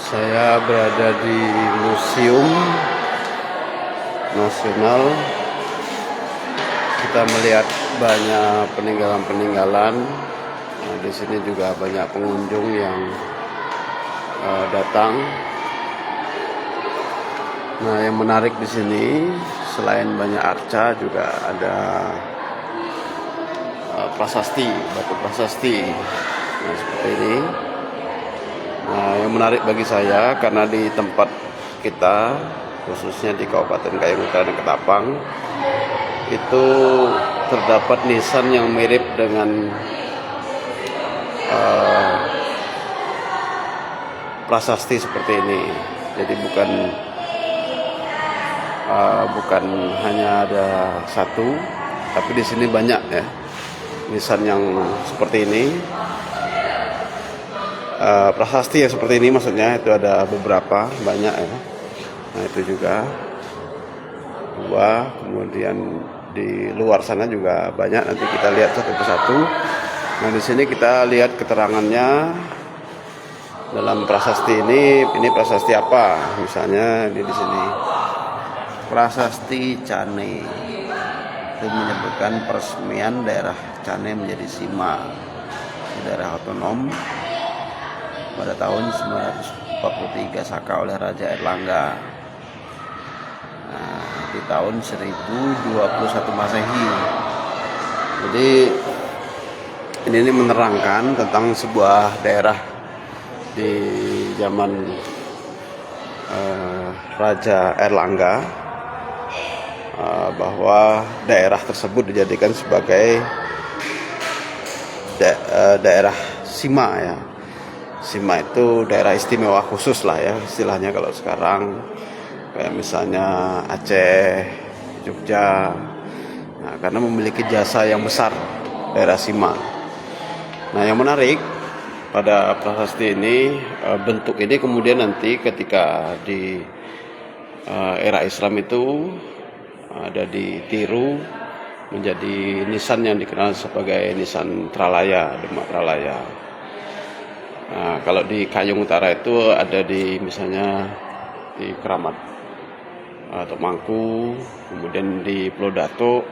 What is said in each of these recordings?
Saya berada di Museum Nasional. Kita melihat banyak peninggalan-peninggalan. Nah, di sini juga banyak pengunjung yang datang. Nah, yang menarik di sini selain banyak arca juga ada prasasti, batu prasasti. Nah, seperti ini. Nah, yang menarik bagi saya karena di tempat kita, khususnya di Kabupaten Kayong Utara dan Ketapang, itu terdapat nisan yang mirip dengan prasasti seperti ini. Jadi bukan hanya ada satu, tapi di sini banyak ya nisan yang seperti ini. Prasasti yang seperti ini maksudnya itu ada beberapa, banyak ya. Nah, itu juga dua, kemudian di luar sana juga banyak. Nanti kita lihat satu persatu. Nah, di sini kita lihat keterangannya dalam prasasti ini prasasti apa? Misalnya di sini prasasti Cane itu menyebutkan peresmian daerah Cane menjadi Sima, daerah otonom pada tahun 943 Saka oleh Raja Airlangga. Nah, di tahun 1021 Masehi. Jadi ini menerangkan tentang sebuah daerah di zaman Raja Airlangga, bahwa daerah tersebut dijadikan sebagai daerah Sima ya. Sima itu daerah istimewa khusus lah ya istilahnya kalau sekarang, kayak misalnya Aceh, Jogja. Nah, karena memiliki jasa yang besar daerah Sima. Nah, yang menarik pada prasasti ini, bentuk ini kemudian nanti ketika di era Islam itu ada ditiru menjadi nisan yang dikenal sebagai nisan Tralaya, Demak Tralaya. Nah, kalau di Kayong Utara itu ada di misalnya di Keramat atau Mangku, kemudian di Pulau Datuk.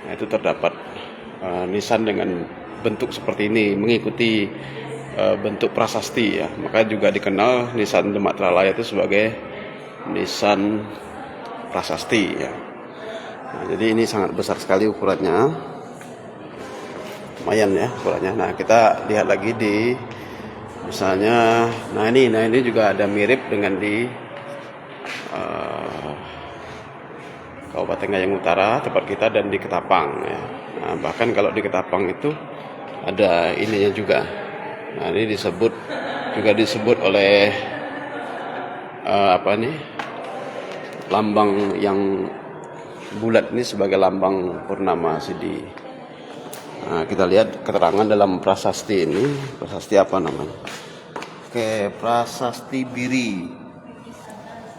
Nah, itu terdapat nisan dengan bentuk seperti ini, mengikuti bentuk prasasti ya. Maka juga dikenal nisan Demak Tralaya itu sebagai nisan prasasti ya. Nah, jadi ini sangat besar sekali ukurannya, lumayan ya ukurannya. Nah, kita lihat lagi di misalnya, nah ini juga ada mirip dengan di Kabupaten Kayong Utara tempat kita dan di Ketapang ya. Nah, bahkan kalau di Ketapang itu ada ininya juga. Nah, ini disebut oleh lambang yang bulat ini sebagai lambang Purnama Sidi. Nah, kita lihat keterangan dalam prasasti ini, prasasti apa namanya? Oke, prasasti Biri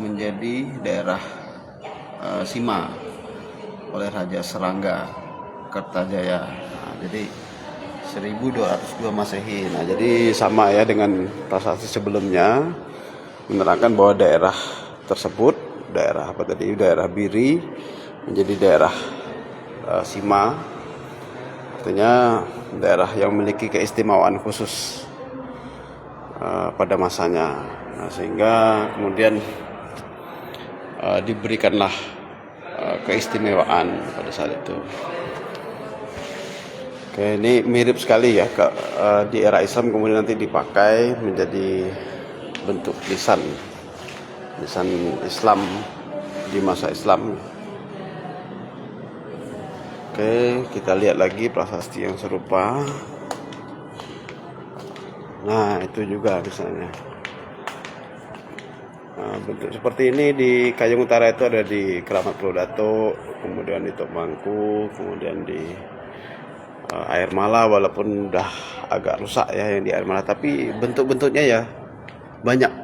menjadi daerah Sima oleh Raja Serangga Kertajaya. Nah, jadi 1202 Masehi. Nah, jadi sama ya dengan prasasti sebelumnya, menerangkan bahwa daerah tersebut, daerah Biri menjadi daerah Sima. Artinya daerah yang memiliki keistimewaan khusus pada masanya. Nah, sehingga kemudian diberikanlah keistimewaan pada saat itu. Oke, ini mirip sekali ya di era Islam kemudian nanti dipakai menjadi bentuk lisan Islam di masa Islam. Oke, kita lihat lagi prasasti yang serupa. Nah, itu juga misalnya. Nah, bentuk seperti ini di Kayong Utara itu ada di Keramat Pulau Datuk, kemudian di Tok Mangku, kemudian di Air Mala, walaupun udah agak rusak ya yang di Air Mala, tapi bentuk-bentuknya ya banyak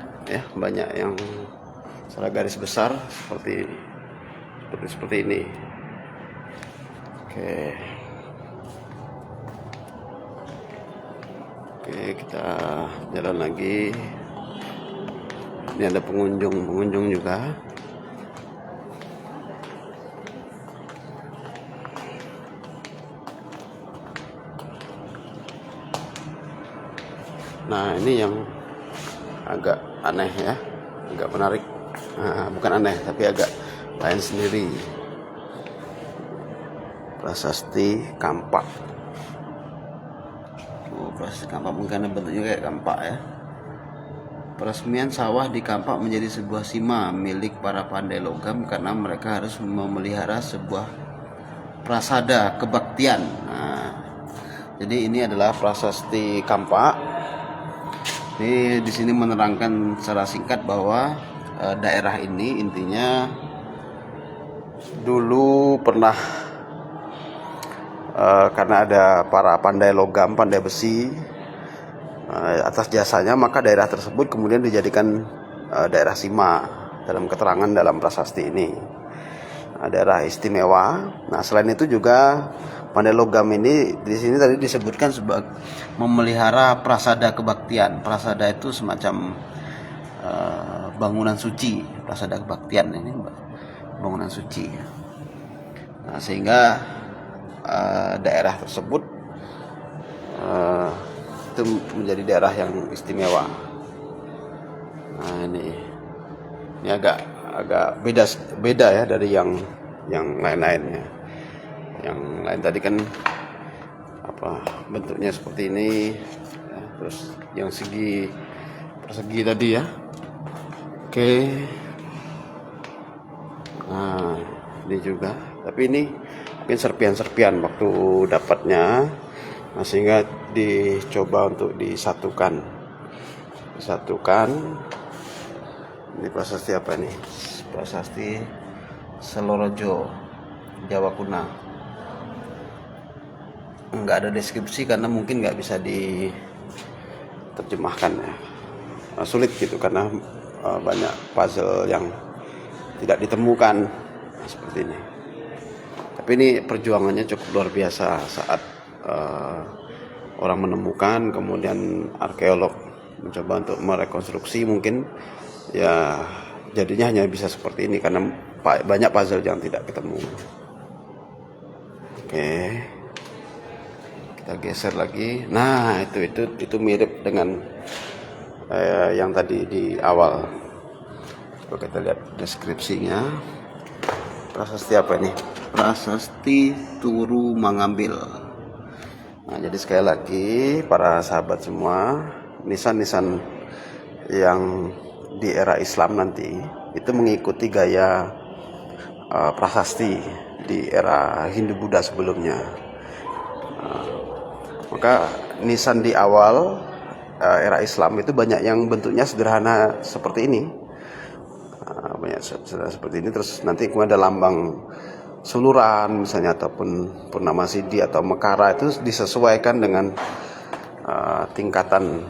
yang secara garis besar seperti ini. Oke, kita jalan lagi. Ini ada pengunjung juga. Nah, ini yang agak aneh ya, agak menarik. Nah, bukan aneh, tapi agak lain sendiri. Prasasti Kampak. Prasasti Kampak mungkin bentuknya kayak kampak ya. Peresmian sawah di Kampak menjadi sebuah sima milik para pandai logam karena mereka harus memelihara sebuah prasada kebaktian. Nah, jadi ini adalah prasasti Kampak. Ini di sini menerangkan secara singkat bahwa daerah ini intinya dulu pernah karena ada para pandai logam, pandai besi, atas jasanya maka daerah tersebut kemudian dijadikan daerah sima dalam keterangan dalam prasasti ini. Daerah istimewa. Nah, selain itu juga pandai logam ini di sini tadi disebutkan sebagai memelihara prasada kebaktian. Prasada itu semacam bangunan suci. Prasada kebaktian ini bangunan suci. Nah, sehingga daerah tersebut itu menjadi daerah yang istimewa. Nah, ini agak beda ya dari yang lain-lainnya. Yang lain tadi kan bentuknya seperti ini ya, terus yang persegi tadi ya. Oke. Nah, ini juga, tapi ini mungkin serpian-serpian waktu dapatnya. Nah, sehingga dicoba untuk disatukan. Ini prasasti apa nih? Prasasti Selorojo, Jawa Kuna. Nggak ada deskripsi karena mungkin nggak bisa diterjemahkan ya. Sulit gitu karena banyak puzzle yang tidak ditemukan seperti ini. Tapi ini perjuangannya cukup luar biasa saat orang menemukan, kemudian arkeolog mencoba untuk merekonstruksi, mungkin ya jadinya hanya bisa seperti ini karena banyak puzzle yang tidak ketemu. Oke, kita geser lagi. Nah, itu mirip dengan yang tadi di awal. Coba kita lihat deskripsinya. Prasasti apa ini? Prasasti Turu Mangambil. Nah, jadi sekali lagi para sahabat semua, nisan-nisan yang di era Islam nanti itu mengikuti gaya prasasti di era Hindu Buddha sebelumnya. Maka nisan di awal era Islam itu banyak yang bentuknya sederhana seperti ini. Banyak sederhana seperti ini, terus nanti kemudian ada lambang suluran misalnya ataupun purnama sidi atau mekara, itu disesuaikan dengan tingkatan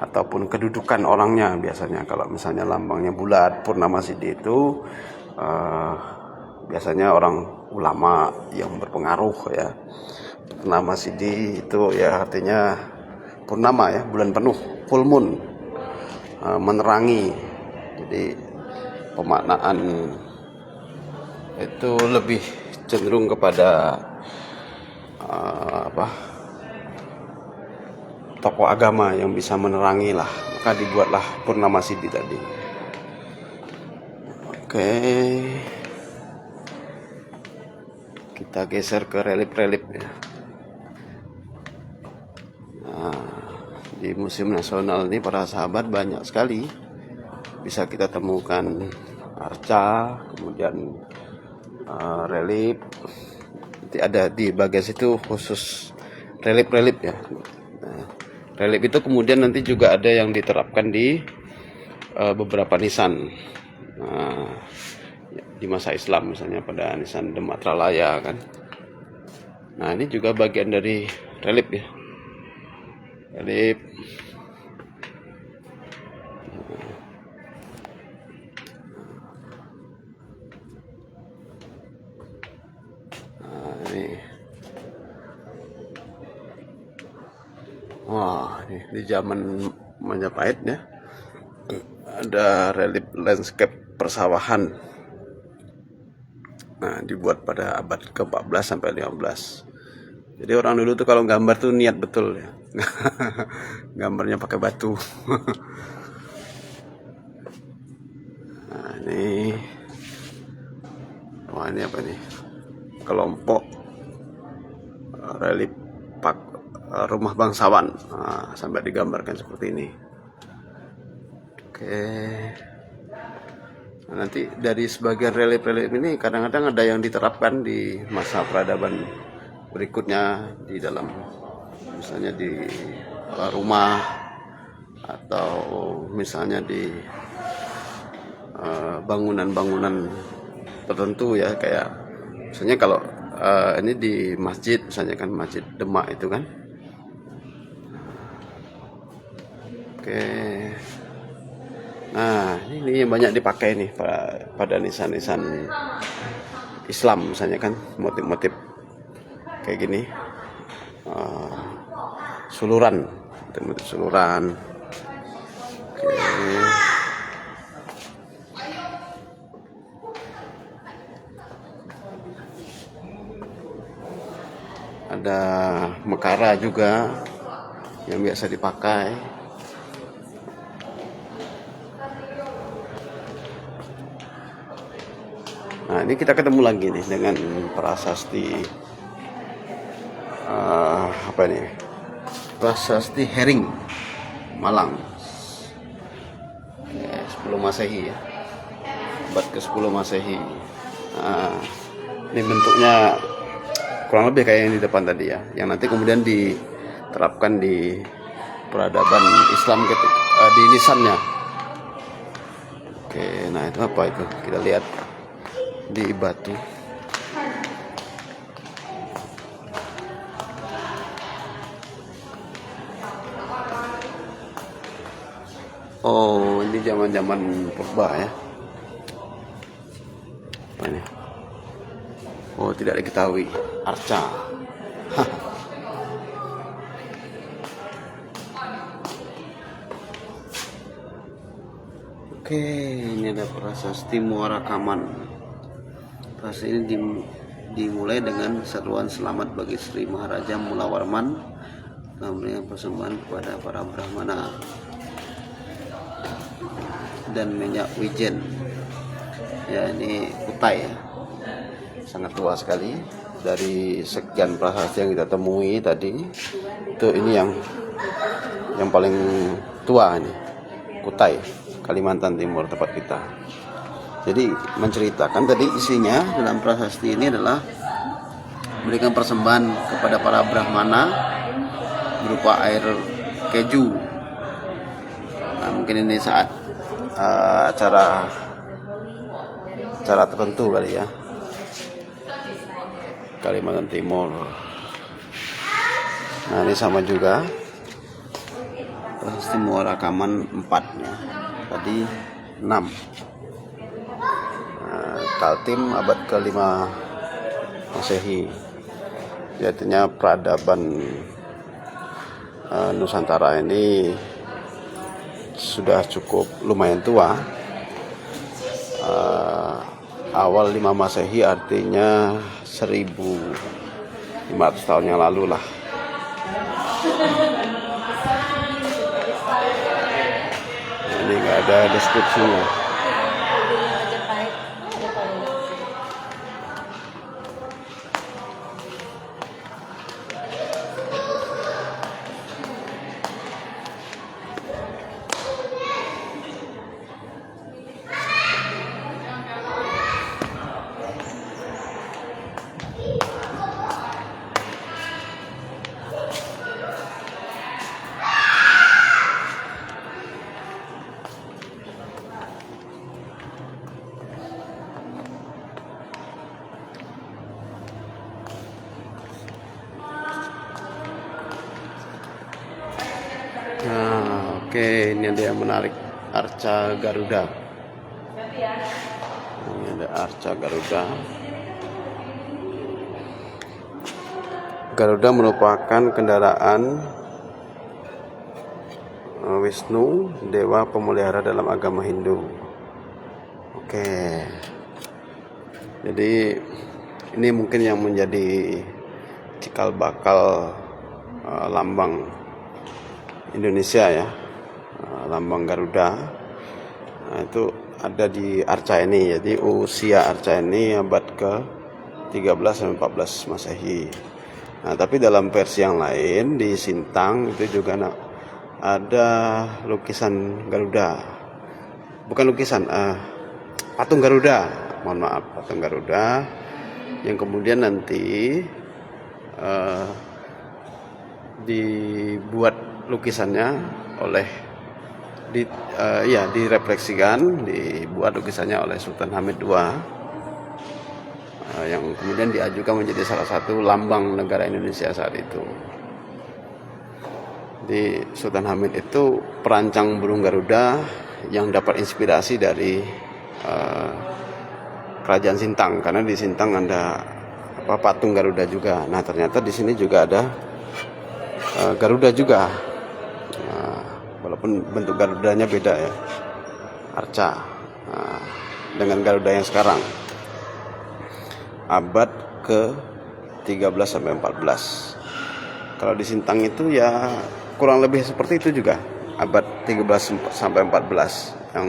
ataupun kedudukan orangnya. Biasanya kalau misalnya lambangnya bulat purnama sidi itu biasanya orang ulama yang berpengaruh ya. Purnama sidi itu ya artinya purnama ya, bulan penuh, full moon, menerangi. Jadi pemaknaan itu lebih cenderung kepada tokoh agama yang bisa menerangi lah, maka dibuatlah purnama sidi tadi. Oke, kita geser ke relief ya. Nah, di Museum Nasional ini para sahabat banyak sekali bisa kita temukan arca, kemudian relief. Nanti ada di bagian situ khusus relief ya. Nah, relief itu kemudian nanti juga ada yang diterapkan di beberapa nisan di masa Islam, misalnya pada nisan Dematralaya kan. Nah, ini juga bagian dari relief ya. Relief. Wah, ini di zaman Majapahit ya. ada relief landscape persawahan. Nah, dibuat pada abad ke-14 sampai 15. Jadi orang dulu tuh kalau gambar tuh niat betul ya. Gambarnya pakai batu. Nah, ini wah, ini apa nih? Kelompok relief rumah bangsawan. Nah, sampai digambarkan seperti ini. Oke. Nah, nanti dari sebagian relief-relief ini kadang-kadang ada yang diterapkan di masa peradaban berikutnya di dalam, misalnya di rumah, atau misalnya di bangunan-bangunan tertentu ya, kayak misalnya kalau ini di masjid, misalnya kan Masjid Demak itu kan. Oke. Nah, ini yang banyak dipakai nih pada nisan-nisan Islam, misalnya kan motif-motif kayak gini, suluran, motif suluran. Oke. Ada mekara juga yang biasa dipakai. Nah, ini kita ketemu lagi nih dengan prasasti apa nih? Prasasti Hering Malang. Ya, 10 Masehi ya. Abad ke-10 Masehi. Nah, ini bentuknya kurang lebih kayak yang di depan tadi ya, yang nanti kemudian diterapkan di peradaban Islam di nisannya. Oke, nah itu apa itu? Kita lihat di batu. Oh, ini zaman-zaman purba ya. Apa ini? Oh, tidak diketahui. Arca. Oke, ini ada prasasti Muara Kaman. Prasasti ini dimulai dengan seruan selamat bagi Sri Maharaja Mula Warman, memberikan persembahan kepada para Brahmana dan minyak wijen. Ya, ini kutai ya. Sangat tua sekali. Dari sekian prasasti yang kita temui tadi, itu ini yang paling tua ini, Kutai, Kalimantan Timur, tempat kita. Jadi menceritakan tadi isinya dalam prasasti ini adalah memberikan persembahan kepada para Brahmana berupa air keju. Nah, mungkin ini saat acara tertentu kali ya, Kalimantan Timur. Nah, ini sama juga prasasti Muara Kaman 4 ya. Tadi 6. Kaltim abad ke-5 Masehi. Artinya peradaban Nusantara ini sudah cukup lumayan tua. Awal 5 Masehi artinya 1500 tahun yang lalu lah. Ini nggak ada deskripsinya. Nah, oke, ini ada yang menarik, Arca Garuda. Ini ada Arca Garuda. Garuda merupakan kendaraan Wisnu, dewa pemelihara dalam agama Hindu. Oke. Jadi ini mungkin yang menjadi cikal bakal lambang Indonesia ya. Lambang Garuda. Nah, itu ada di arca ini. Jadi usia arca ini abad ke 13 sampai 14 Masehi. Nah, tapi dalam versi yang lain di Sintang itu juga ada lukisan Garuda. Bukan lukisan, patung Garuda. Mohon maaf, patung Garuda yang kemudian nanti dibuat lukisannya oleh direfleksikan, dibuat lukisannya oleh Sultan Hamid II yang kemudian diajukan menjadi salah satu lambang negara Indonesia saat itu. Di Sultan Hamid itu perancang burung Garuda yang dapat inspirasi dari Kerajaan Sintang, karena di Sintang ada patung Garuda juga. Nah, ternyata di sini juga ada Garuda juga. Nah, walaupun bentuk Garudanya beda ya, arca dengan Garuda yang sekarang. Abad ke 13 sampai 14. Kalau di Sintang itu ya kurang lebih seperti itu juga, abad 13 sampai 14. Yang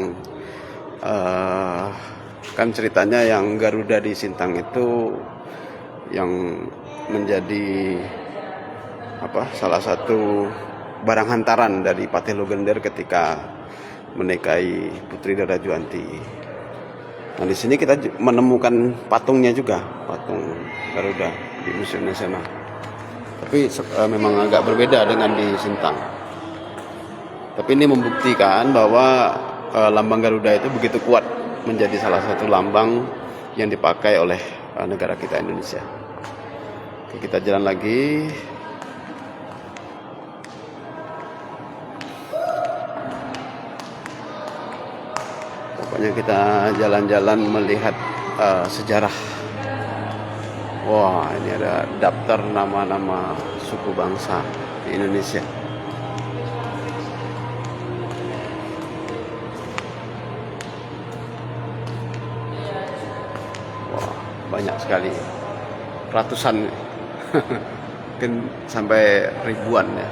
kan ceritanya yang Garuda di Sintang itu yang menjadi salah satu barang hantaran dari Patih Lugender ketika menikahi Putri Dara Juanti. Nah, di sini kita menemukan patungnya juga, patung Garuda di Museum Nasional. Tapi memang agak berbeda dengan di Sintang. Tapi ini membuktikan bahwa lambang Garuda itu begitu kuat menjadi salah satu lambang yang dipakai oleh negara kita Indonesia. Oke, kita jalan lagi. Pokoknya kita jalan-jalan melihat sejarah. Wah, ini ada daftar nama-nama suku bangsa di Indonesia. Wah, banyak sekali. Ratusan. Mungkin sampai ribuan ya.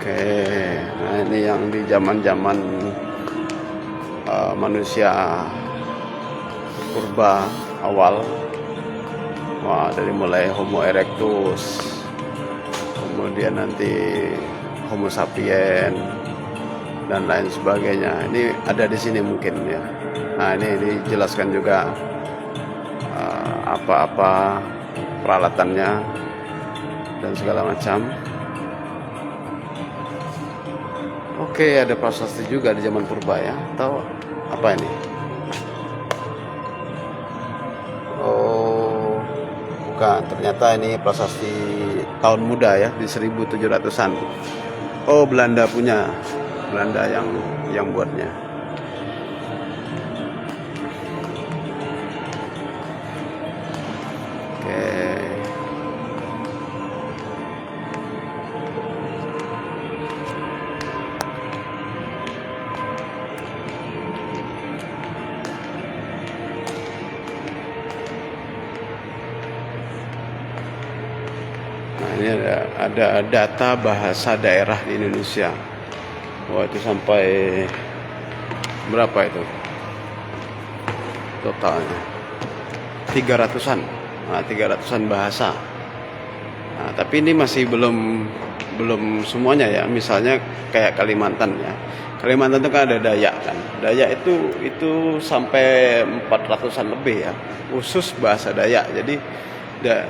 Oke, nah ini yang di zaman-zaman manusia purba awal. Wah, dari mulai Homo erectus, kemudian nanti Homo sapien dan lain sebagainya. Ini ada di sini mungkin ya. Nah, ini dijelaskan juga apa-apa peralatannya dan segala macam. Oke, ada prasasti juga di zaman purba ya. Tahu apa ini? Oh, bukan. Ternyata ini prasasti tahun muda ya, di 1700-an. Oh, Belanda punya. Belanda yang buatnya. Oke. Ini ada data bahasa daerah di Indonesia. Wah, itu sampai berapa itu totalnya? 300-an. Nah, 300-an bahasa. Nah, tapi ini masih belum semuanya ya. Misalnya kayak Kalimantan ya. Kalimantan itu kan ada Dayak kan. Dayak itu sampai 400-an lebih ya. Khusus bahasa Dayak. Jadi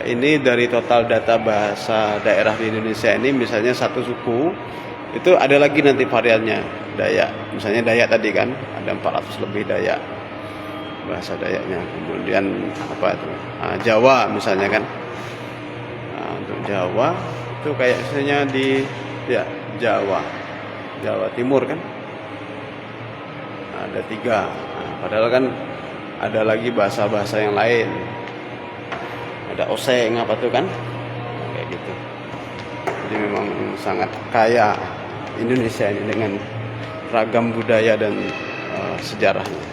ini dari total data bahasa daerah di Indonesia ini, misalnya satu suku itu ada lagi nanti variannya Dayak. Misalnya Dayak tadi kan ada 400 lebih Dayak, bahasa Dayaknya. Kemudian apa itu? Nah, Jawa misalnya kan. Nah, untuk Jawa itu kayak misalnya di Jawa Timur kan ada 3. Nah, padahal kan ada lagi bahasa-bahasa yang lain. ada oseng apa tuh kan, kayak gitu. Jadi memang sangat kaya Indonesia ini dengan ragam budaya dan sejarahnya.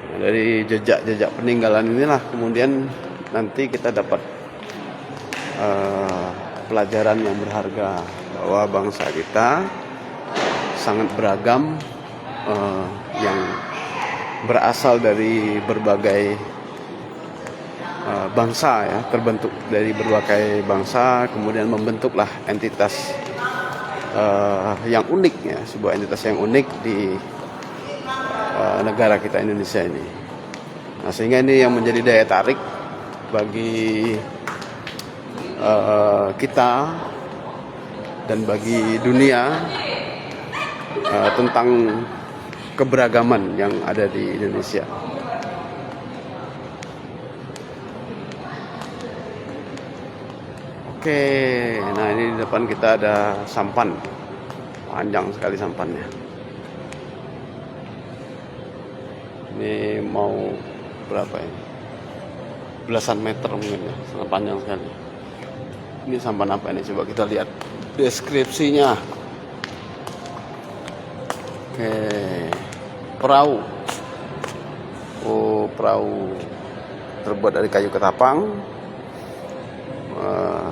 Nah, dari jejak-jejak peninggalan inilah kemudian nanti kita dapat pelajaran yang berharga bahwa bangsa kita sangat beragam, yang berasal dari berbagai bangsa ya, terbentuk dari berbagai bangsa, kemudian membentuklah entitas yang unik ya, sebuah entitas yang unik di negara kita Indonesia ini. Nah, sehingga ini yang menjadi daya tarik bagi kita dan bagi dunia tentang keberagaman yang ada di Indonesia. Oke, nah ini di depan kita ada sampan, panjang sekali sampannya. Ini mau berapa ini? Belasan meter mungkin ya, sangat panjang sekali. Ini sampan apa ini? Coba kita lihat deskripsinya. Oke, perahu. Oh, perahu terbuat dari kayu ketapang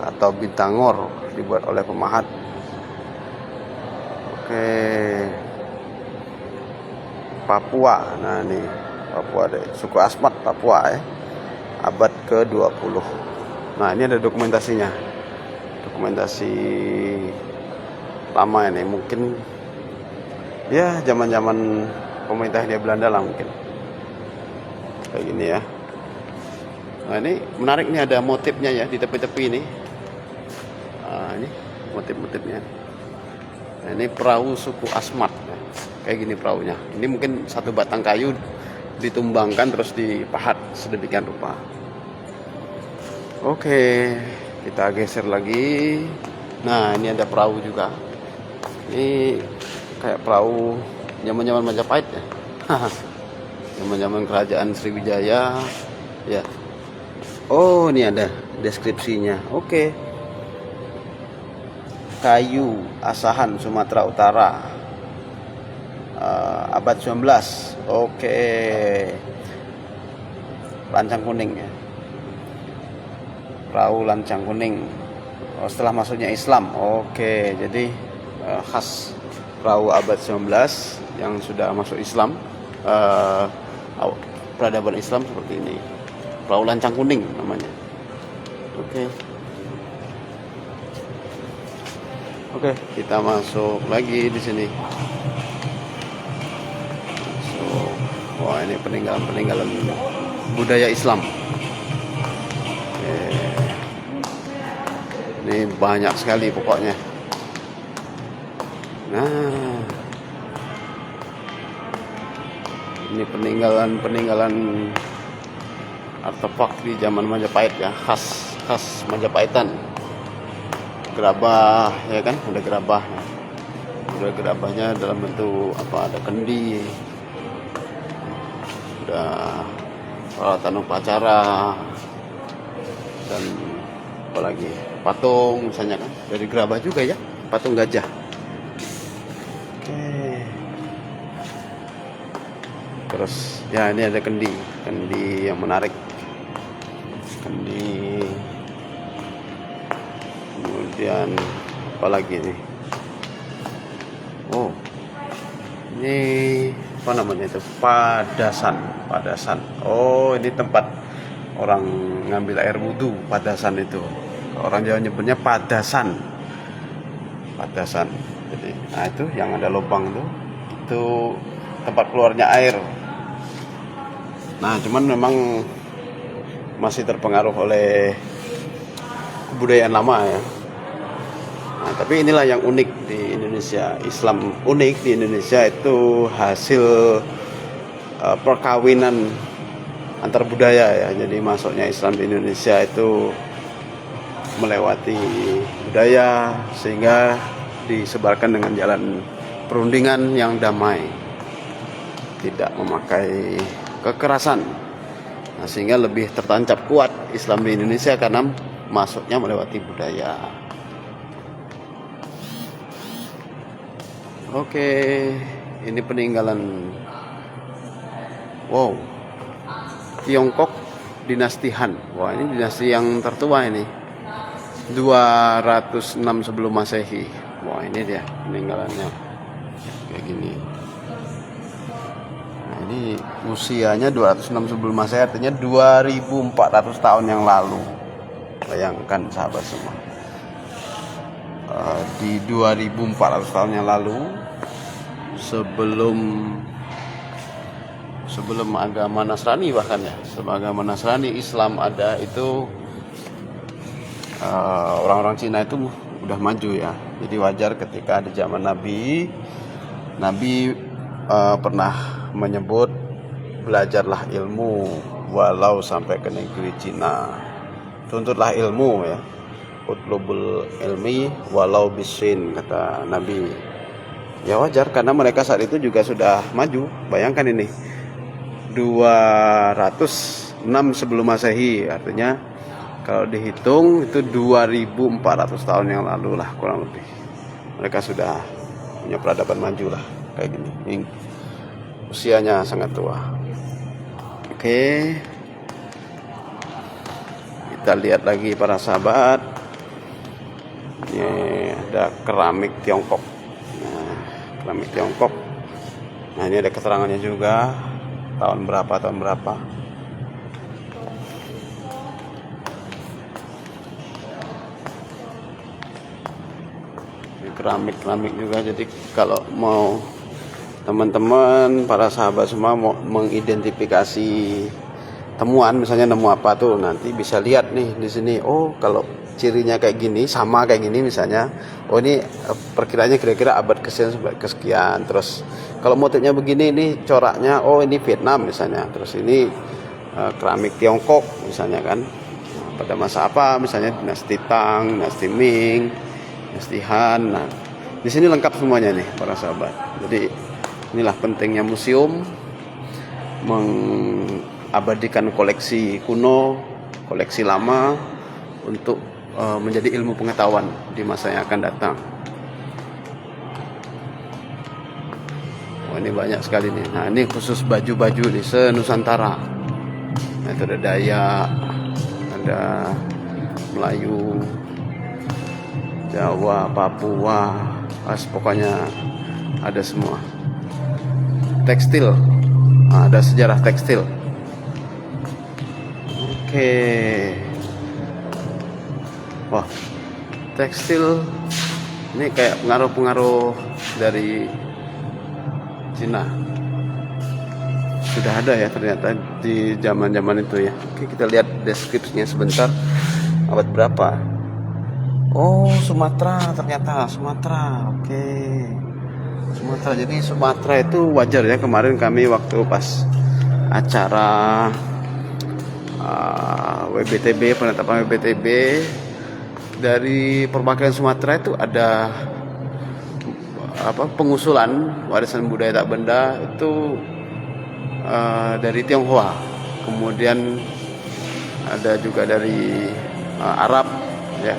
atau bintangor, dibuat oleh pemahat. Oke, Papua. Nah ini Papua deh, suku Asmat Papua ya, abad ke-20. Nah ini ada dokumentasinya, dokumentasi lama ini, mungkin ya zaman-zaman pemerintah Hindia Belanda lah mungkin, kayak gini ya. Nah ini menarik nih, ada motifnya ya di tepi-tepi ini. Nah, ini motif-motifnya. Nah, ini perahu suku Asmat, kayak gini perahunya. Ini mungkin satu batang kayu ditumbangkan terus dipahat sedemikian rupa. Oke, kita geser lagi. Nah ini ada perahu juga. Ini kayak perahu zaman-zaman Majapahit ya. Zaman-zaman kerajaan Sriwijaya ya. Oh, ini ada deskripsinya. Oke. Kayu Asahan Sumatera Utara, abad 19. Oke. Lancang kuning ya. Perahu lancang kuning. Setelah masuknya Islam. Oke, jadi khas perahu abad 19 yang sudah masuk Islam, peradaban Islam seperti ini. Perahu lancang kuning namanya. Oke, kita masuk lagi di sini. Wah, ini peninggalan budaya Islam. Ini banyak sekali pokoknya. Nah, ini peninggalan artefak di zaman Majapahit ya, khas Majapahitan. Gerabah ya kan, ada gerabah. Ada gerabahnya dalam bentuk apa? Ada kendi. Ada peralatan upacara dan apalagi patung misalnya kan, dari gerabah juga ya, patung gajah. Oke. Terus ya ini ada kendi yang menarik. Kendi. Kemudian apalagi nih? Oh. Ini apa namanya itu? Padasan. Oh, ini tempat orang ngambil air wudhu, padasan itu. Orang Jawa nyebutnya padasan. Jadi, nah itu yang ada lubang tuh, itu tempat keluarnya air. Nah, cuman memang masih terpengaruh oleh kebudayaan lama ya. Nah, tapi inilah yang unik di Indonesia. Islam unik di Indonesia itu hasil perkawinan antar budaya ya. Jadi masuknya Islam di Indonesia itu melewati budaya sehingga disebarkan dengan jalan perundingan yang damai, tidak memakai kekerasan. Nah, sehingga lebih tertancap kuat Islam di Indonesia karena masuknya melewati budaya. Oke, ini peninggalan. Wow, Tiongkok dinasti Han. Wah, ini dinasti yang tertua ini. 206 sebelum Masehi. Wah, ini dia peninggalannya. Kayak gini. Nah, ini usianya 206 sebelum Masehi, artinya 2400 tahun yang lalu. Bayangkan sahabat semua. Di 2400 tahun yang lalu, sebelum agama Nasrani, bahkan ya sebelum agama Nasrani, Islam ada, itu orang-orang Cina itu udah maju ya. Jadi wajar ketika di zaman Nabi pernah menyebut belajarlah ilmu walau sampai ke negeri Cina, tuntutlah ilmu ya, utlubul ilmi walau bisin, kata Nabi. Ya wajar karena mereka saat itu juga sudah maju. Bayangkan ini 206 sebelum Masehi, artinya kalau dihitung itu 2400 tahun yang lalu lah kurang lebih. Mereka sudah punya peradaban maju lah kayak gini. Ini usianya sangat tua. Oke, kita lihat lagi para sahabat. Ini ada keramik Tiongkok. Nah, keramik Tiongkok. Nah, ini ada keterangannya juga. Tahun berapa. Ini keramik juga. Jadi kalau mau teman-teman, para sahabat semua mau mengidentifikasi temuan, misalnya nemu apa tuh, nanti bisa lihat nih di sini. Oh, kalau cirinya kayak gini, sama kayak gini misalnya. Oh, ini perkiraannya kira-kira abad kesekian. Terus kalau motifnya begini, ini coraknya, oh ini Vietnam misalnya. Terus ini keramik Tiongkok misalnya kan. Nah, pada masa apa? Misalnya dinasti Tang, dinasti Ming, dinasti Han. Nah, di sini lengkap semuanya nih para sahabat. Jadi inilah pentingnya museum, mengabadikan koleksi kuno, koleksi lama untuk menjadi ilmu pengetahuan di masa yang akan datang. Ini banyak sekali nih. Nah, ini khusus baju-baju nih se-Nusantara. Nah, itu ada Dayak, ada Melayu, Jawa, Papua, pokoknya ada semua. Tekstil, nah, ada sejarah tekstil. Oke. Wah, tekstil ini kayak pengaruh-pengaruh dari Cina. Sudah ada ya ternyata di zaman-zaman itu ya. Oke, kita lihat deskripsinya sebentar. Abad berapa? Oh, Sumatera, ternyata Sumatera. Oke. Sumatera. Jadi Sumatera itu wajar ya, kemarin kami waktu pas acara WBTB, penetapan WBTB dari perwakilan Sumatera itu ada pengusulan warisan budaya tak benda itu dari Tionghoa, kemudian ada juga dari Arab ya,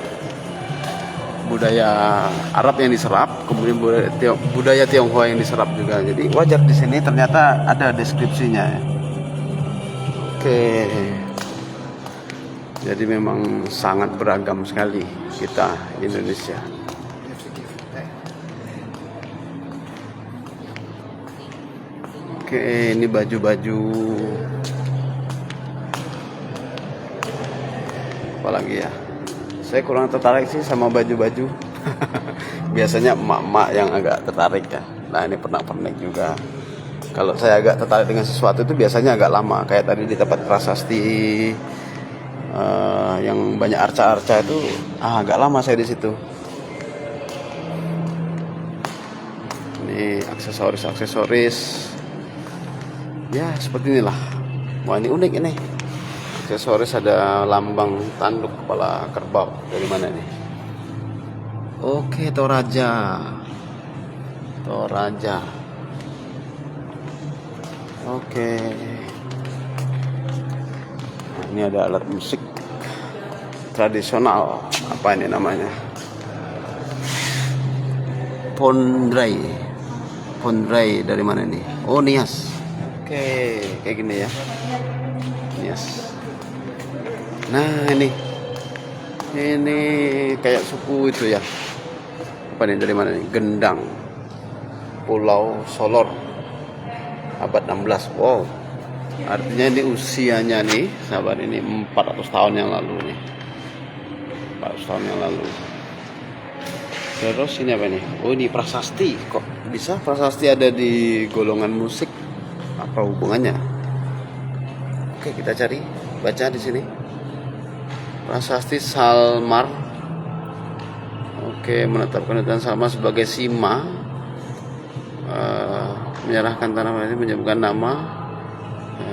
budaya Arab yang diserap, kemudian budaya Tionghoa yang diserap juga. Jadi wajar di sini ternyata ada deskripsinya ya. Oke. Jadi memang sangat beragam sekali kita Indonesia. Oke, ini baju-baju. Apalagi ya? Saya kurang tertarik sih sama baju-baju. Biasanya emak-emak yang agak tertarik ya. Nah, ini pernak-pernik juga. Kalau saya agak tertarik dengan sesuatu itu biasanya agak lama. Kayak tadi di tempat prasasti yang banyak arca-arca itu, agak lama saya di situ. Ini aksesoris. Ya, seperti inilah. Wah, ini unik ini. Aksesoris ada lambang tanduk kepala kerbau. Dari mana nih? Oke, Toraja. Oke. Ini ada alat musik tradisional. Apa ini namanya? Pondrai. Pondrai dari mana ini? Oh, Nias. Oke, kayak gini ya. Nias. Nah, ini kayak suku itu ya. Apa nih, dari mana nih? Gendang. Pulau Solor. Abad 16. Wow. Artinya ini usianya nih, sahabat, ini 400 tahun yang lalu nih. 400 tahun yang lalu. Terus ini apa nih? Oh, ini prasasti. Kok bisa prasasti ada di golongan musik? Apa hubungannya? Oke, kita cari, baca di sini. Prasasti Salmar. Oke, menetapkan hutan Salmar sebagai sima. Menyerahkan tanah ini, menyebutkan nama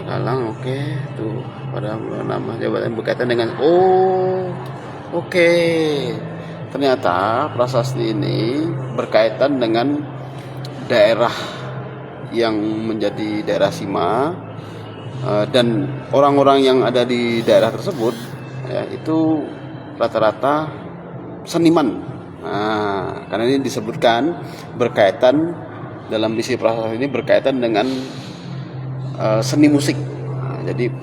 Kalang. Oke, tuh pada nama jabatan berkaitan dengan oke. Ternyata prasasti ini berkaitan dengan daerah yang menjadi daerah sima, dan orang-orang yang ada di daerah tersebut ya, itu rata-rata seniman. Nah, karena ini disebutkan berkaitan dalam isi prasasti ini berkaitan dengan seni musik. Nah, jadi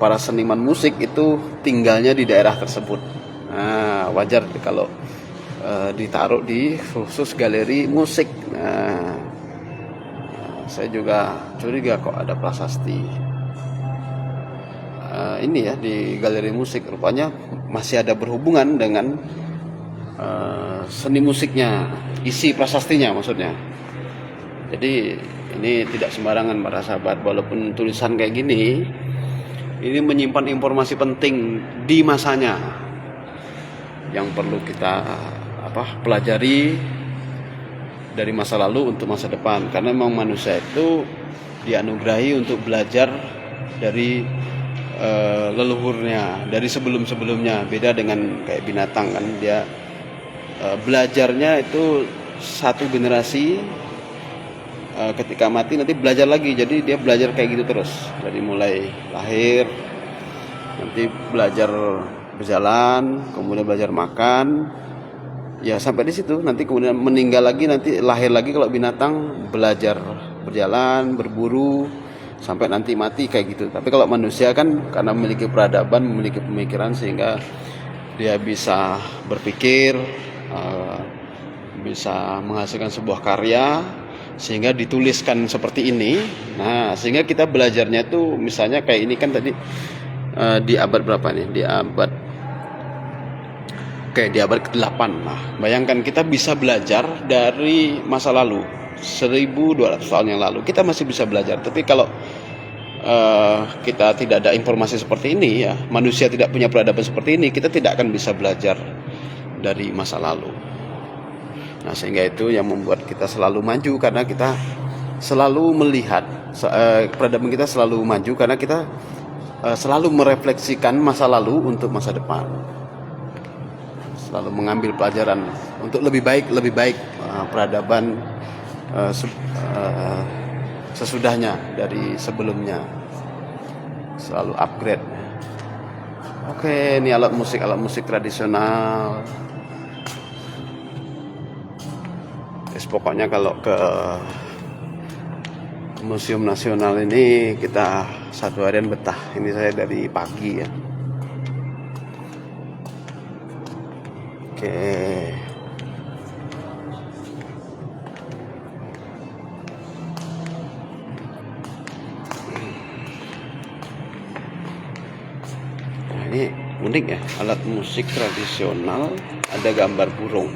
para seniman musik itu tinggalnya di daerah tersebut. Nah, wajar kalau ditaruh di khusus galeri musik. Nah, saya juga curiga kok ada prasasti ini ya di galeri musik. Rupanya masih ada berhubungan dengan seni musiknya, isi prasastinya maksudnya. Jadi ini tidak sembarangan para sahabat, walaupun tulisan kayak gini, ini menyimpan informasi penting di masanya yang perlu kita pelajari dari masa lalu untuk masa depan. Karena memang manusia itu dianugerahi untuk belajar dari leluhurnya, dari sebelum-sebelumnya. Beda dengan kayak binatang kan, dia belajarnya itu satu generasi, ketika mati nanti belajar lagi. Jadi dia belajar kayak gitu terus, dari mulai lahir, nanti belajar berjalan, kemudian belajar makan, ya sampai di situ. Nanti kemudian meninggal lagi, nanti lahir lagi. Kalau binatang belajar berjalan, berburu, sampai nanti mati kayak gitu. Tapi kalau manusia kan karena memiliki peradaban, memiliki pemikiran, sehingga dia bisa berpikir, bisa menghasilkan sebuah karya, sehingga dituliskan seperti ini. Nah, sehingga kita belajarnya tuh misalnya kayak ini kan tadi di abad berapa nih? Di abad ke-8. Nah, bayangkan kita bisa belajar dari masa lalu 1200 tahun yang lalu. Kita masih bisa belajar. Tapi kalau kita tidak ada informasi seperti ini ya, manusia tidak punya peradaban seperti ini, kita tidak akan bisa belajar dari masa lalu. Nah, sehingga itu yang membuat kita selalu maju, karena kita selalu melihat peradaban kita selalu maju karena kita selalu merefleksikan masa lalu untuk masa depan. Selalu mengambil pelajaran untuk lebih baik peradaban sesudahnya dari sebelumnya. Selalu upgrade. Oke, ini alat musik tradisional. Pokoknya kalau ke Museum Nasional ini kita satu harian betah. Ini saya dari pagi ya. Oke. Nah, ini unik ya, alat musik tradisional, ada gambar burung.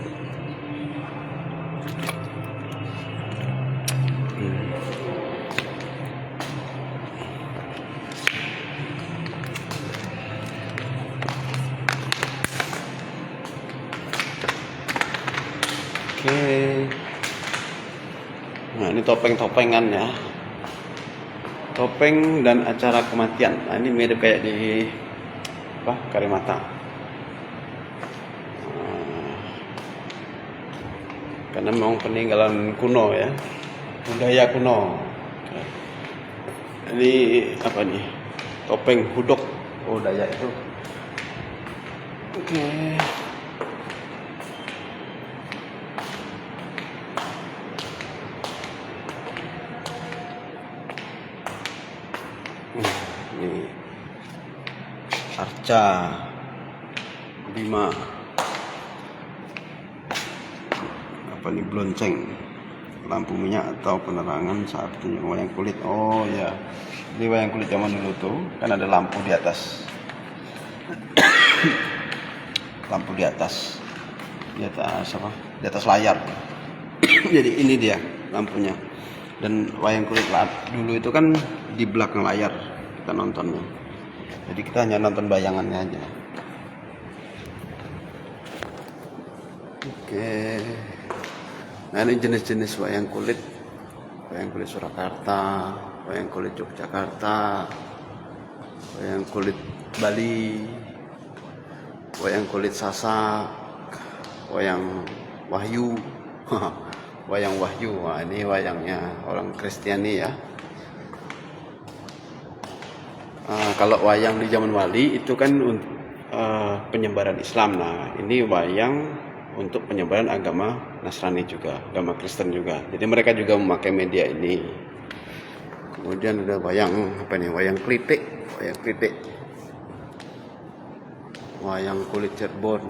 Oke. Nah, ini topeng-topengan ya. Topeng dan acara kematian. Nah, ini mirip kayak di Karimata. Karena memang peninggalan kuno ya, budaya kuno. Ini apa nih? Topeng hudok. Oh, Dayak itu. Oke. Ini Arca Bima, apa nih, blonceng, lampu minyak atau penerangan saat wayang kulit. Oh ya, di wayang kulit zaman dulu tuh kan ada lampu di atas, lampu di atas apa, di atas layar. Jadi ini dia lampunya. Dan wayang kulit dulu itu kan di belakang layar kita nontonnya. Jadi kita hanya nonton bayangannya aja. Oke. Nah, ini jenis-jenis wayang kulit. Wayang kulit Surakarta, wayang kulit Yogyakarta, wayang kulit Bali, wayang kulit Sasak, wayang Wahyu. Wayang Wahyu. Wah, ini wayangnya orang Kristiani ya. Kalau wayang di zaman wali itu kan penyebaran Islam. Nah, ini wayang untuk penyebaran agama Nasrani juga, agama Kristen juga. Jadi mereka juga memakai media ini. Kemudian ada wayang apa nih? Wayang klitik, wayang kulit Cirebon.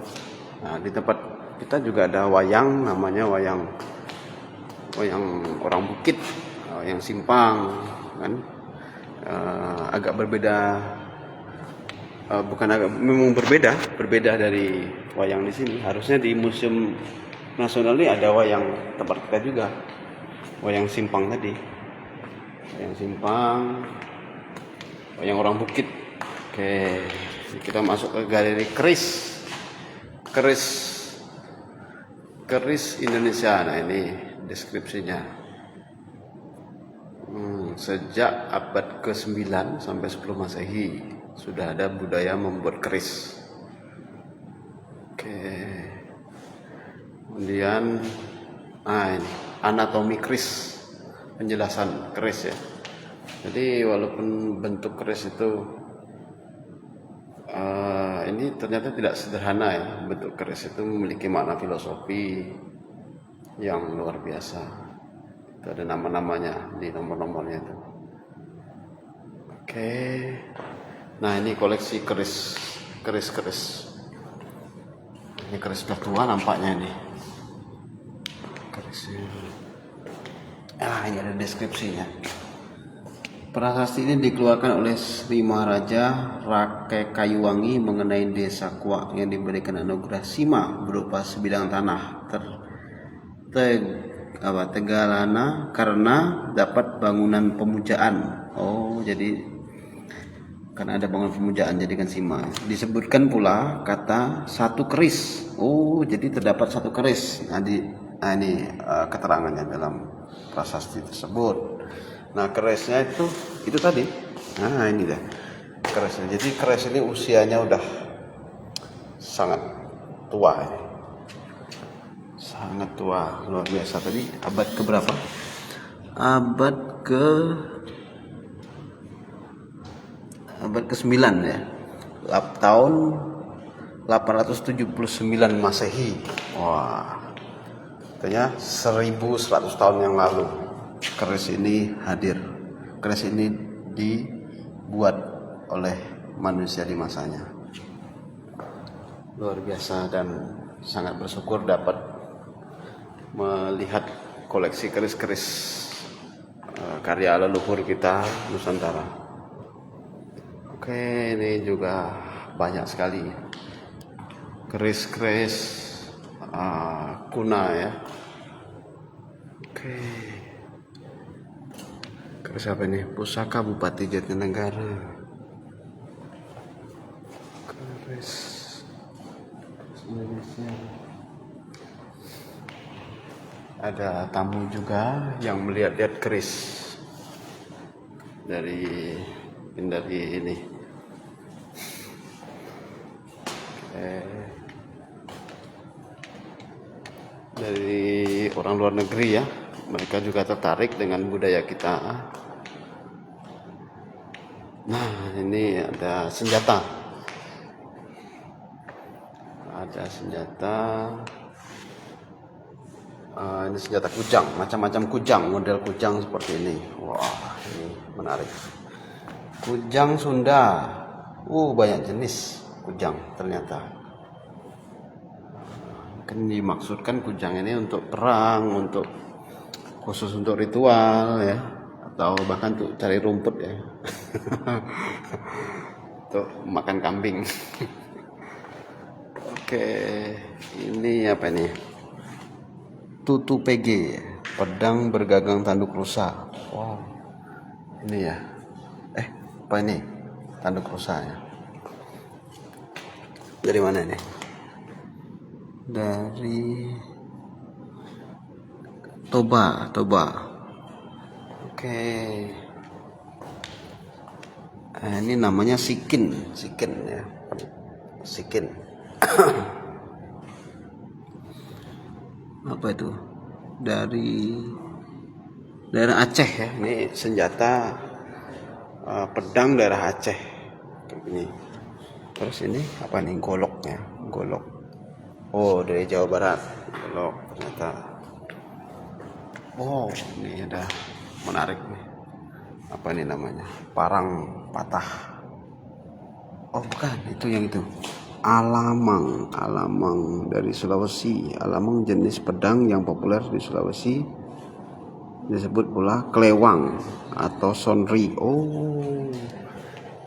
Nah, di tempat kita juga ada wayang, namanya wayang orang bukit, wayang simpang, kan? Agak berbeda, memang berbeda dari wayang di sini. Harusnya di Museum Nasional ini ada wayang tempat kita juga, wayang simpang tadi, wayang simpang, wayang orang bukit. Oke, kita masuk ke galeri keris Indonesia. Nah, ini deskripsinya. Sejak abad ke-9 sampai 10 Masehi sudah ada budaya membuat keris. Oke. Kemudian ini anatomi keris, penjelasan keris ya. Jadi walaupun bentuk keris itu ini ternyata tidak sederhana ya. Bentuk keris itu memiliki makna filosofi yang luar biasa. Itu ada nama-namanya di nomor-nomornya itu. Oke. Nah, ini koleksi keris. Ini keris sudah tua nampaknya ini. Kerisnya. Ini ada deskripsinya. Prasasti ini dikeluarkan oleh Sri Maharaja Rakai Kayuwangi mengenai desa Kuak yang diberikan anugerah Sima berupa sebidang tanah Tegalana karena dapat bangunan pemujaan. Oh, jadi karena ada bangunan pemujaan jadikan Sima. Disebutkan pula kata satu keris. Oh, jadi terdapat satu keris. Ini keterangannya dalam prasasti tersebut. Nah, kerisnya itu tadi. Nah, ini dah kerisnya. Jadi keris ini usianya udah sangat tua ini. Sangat tua, luar biasa. Tadi abad ke berapa? Abad ke-9 ya. Tahun 879 Masehi. Wah. Katanya 1100 tahun yang lalu keris ini hadir. Keris ini dibuat oleh manusia di masanya. Luar biasa, dan sangat bersyukur dapat melihat koleksi keris-keris karya leluhur kita Nusantara. Oke, ini juga banyak sekali keris-keris kuna ya. Oke, keris apa ini? Pusaka Bupati Jatinegara. Keris Indonesia. Ada tamu juga yang melihat-lihat keris dari ini. Dari orang luar negeri ya, mereka juga tertarik dengan budaya kita. Nah, ini ada senjata. Ada senjata. Ini senjata kujang, macam-macam kujang, model kujang seperti ini. Wah, ini menarik. Kujang Sunda. Banyak jenis kujang ternyata. Mungkin dimaksudkan kujang ini untuk perang, untuk khusus untuk ritual ya, atau bahkan untuk cari rumput ya. Untuk makan kambing. Oke, ini apa ini? Tutu PG, pedang bergagang tanduk rusa. Wow, ini ya. Apa ini? Tanduk rusa ya. Dari mana ini? Dari Toba. Oke. Ini namanya sikin ya. Sikin. Apa itu? Dari daerah Aceh ya. Ini senjata pedang daerah Aceh. Ini. Terus ini apa nih? Goloknya. Golok. Dari Jawa Barat. Golok ternyata. Ini ada menarik nih. Apa ini namanya? Parang patah. Bukan, itu yang itu. Alamang dari Sulawesi. Alamang jenis pedang yang populer di Sulawesi. Disebut pula klewang atau sonri.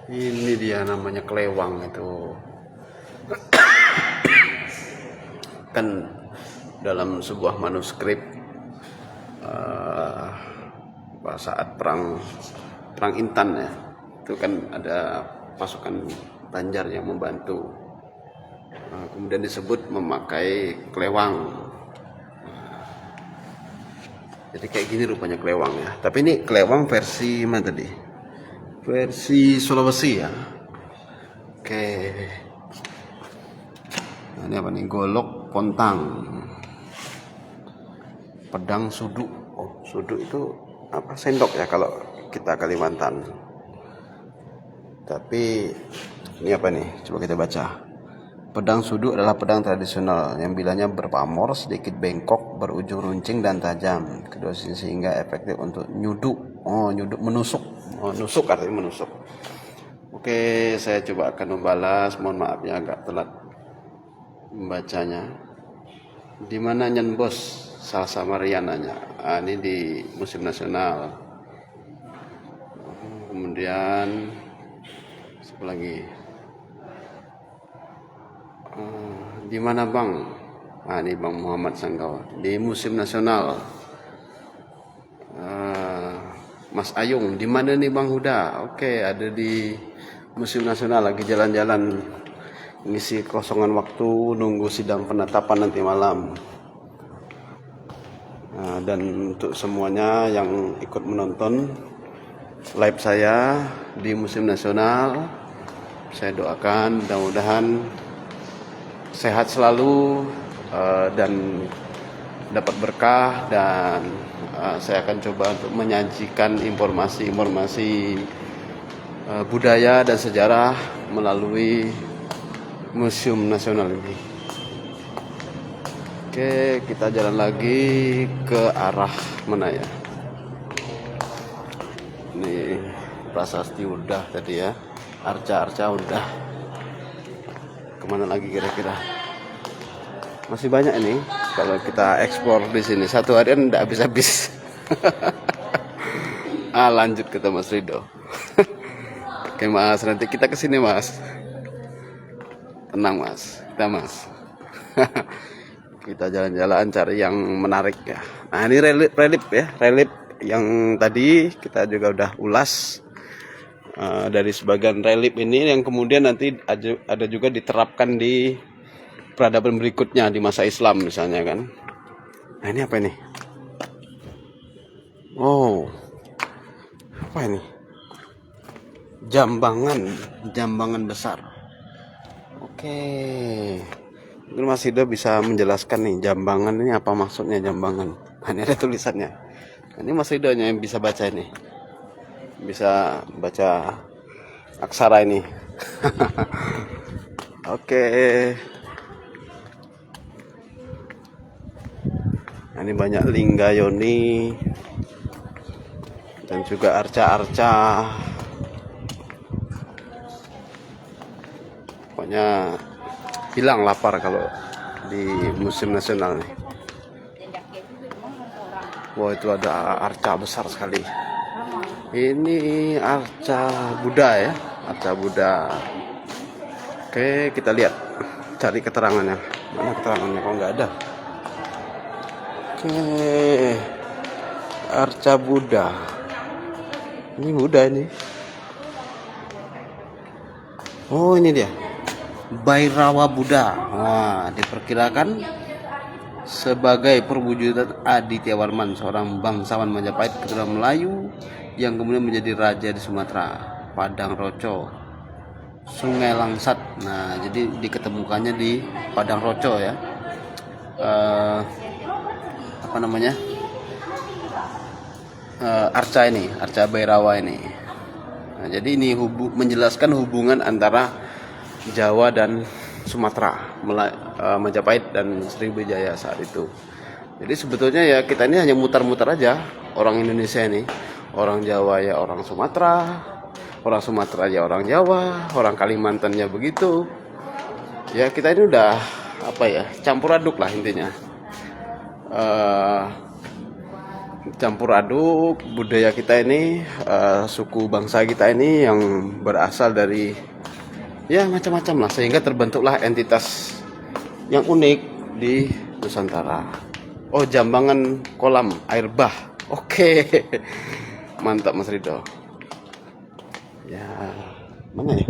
Ini dia namanya klewang itu. Kan dalam sebuah manuskrip saat perang Intan ya, itu kan ada pasukan Banjar yang membantu. Kemudian disebut memakai klewang. Jadi kayak gini rupanya klewang ya. Tapi ini klewang versi mana tadi? Versi Sulawesi ya. Oke. Nah, ini apa nih? Golok pontang. Pedang sudu. Sudu itu apa? Sendok ya kalau kita Kalimantan. Tapi ini apa nih? Coba kita baca. Pedang sudu adalah pedang tradisional yang bilanya berpamor, sedikit bengkok, berujung runcing dan tajam. Kedua sisi sehingga efektif untuk nyuduk. Nyuduk menusuk. Nusuk artinya menusuk. Oke, saya coba akan membalas. Mohon maaf ya agak telat membacanya. Di mana Nyan Bos? Salsa Mariananya. Ini di Museum Nasional. Kemudian apa lagi? Di mana Bang? Ini Bang Muhammad Sanggawa di Museum Nasional. Mas Ayung, di mana nih Bang Huda? Oke, ada di Museum Nasional, lagi jalan-jalan ngisi kosongan waktu nunggu sidang penetapan nanti malam. Dan untuk semuanya yang ikut menonton live saya di Museum Nasional, saya doakan mudah-mudahan sehat selalu dan dapat berkah, dan saya akan coba untuk menyajikan informasi budaya dan sejarah melalui Museum Nasional ini. Oke, kita jalan lagi ke arah mana ya? Ini prasasti udah tadi ya, arca udah. Kemana lagi kira-kira? Masih banyak ini kalau kita ekspor di sini, satu harian tidak habis-habis. Lanjut kita Mas Rido. Oke Mas, nanti kita kesini Mas. Tenang Mas, kita Mas. Kita jalan-jalan cari yang menarik ya. Nah ini relief ya, relief yang tadi kita juga udah ulas. Dari sebagian relief ini yang kemudian nanti ada juga diterapkan di peradaban berikutnya di masa Islam misalnya kan. Nah ini apa ini? Apa ini? Jambangan besar. Oke. Mungkin Mas Hido bisa menjelaskan nih, jambangan ini apa maksudnya jambangan? Nah, ini ada tulisannya. Ini Mas Hido yang bisa baca ini. Bisa baca aksara ini. Oke. Nah, ini banyak lingga yoni dan juga arca-arca. Pokoknya hilang lapar kalau di musim nasional nih. Wah, itu ada arca besar sekali. Ini arca Buddha ya, arca Buddha. Oke, kita lihat, cari keterangannya. Mana keterangannya? Kok nggak ada? Oke, arca Buddha. Ini Buddha ini. Oh, ini dia. Bhairava Buddha. Wah, diperkirakan sebagai perwujudan Aditya Warman, seorang bangsawan Majapahit keturunan Melayu yang kemudian menjadi raja di Sumatera, Padang Roco, Sungai Langsat. Nah, jadi diketemukannya di Padang Roco ya. Apa namanya? Arca ini, arca Bhairava ini. Nah, jadi ini menjelaskan hubungan antara Jawa dan Sumatera, Majapahit dan Sriwijaya saat itu. Jadi sebetulnya ya kita ini hanya mutar-mutar aja, orang Indonesia ini. Orang Jawa ya orang Sumatera, orang Sumatera ya orang Jawa, orang Kalimantan ya begitu. Ya kita ini udah apa ya, campur aduk lah intinya. Campur aduk budaya kita ini, suku bangsa kita ini yang berasal dari ya macam-macam lah, sehingga terbentuklah entitas yang unik di Nusantara. Oh, Jambangan kolam air bah. Oke. Mantap Mas Rido. Ya, mana ya?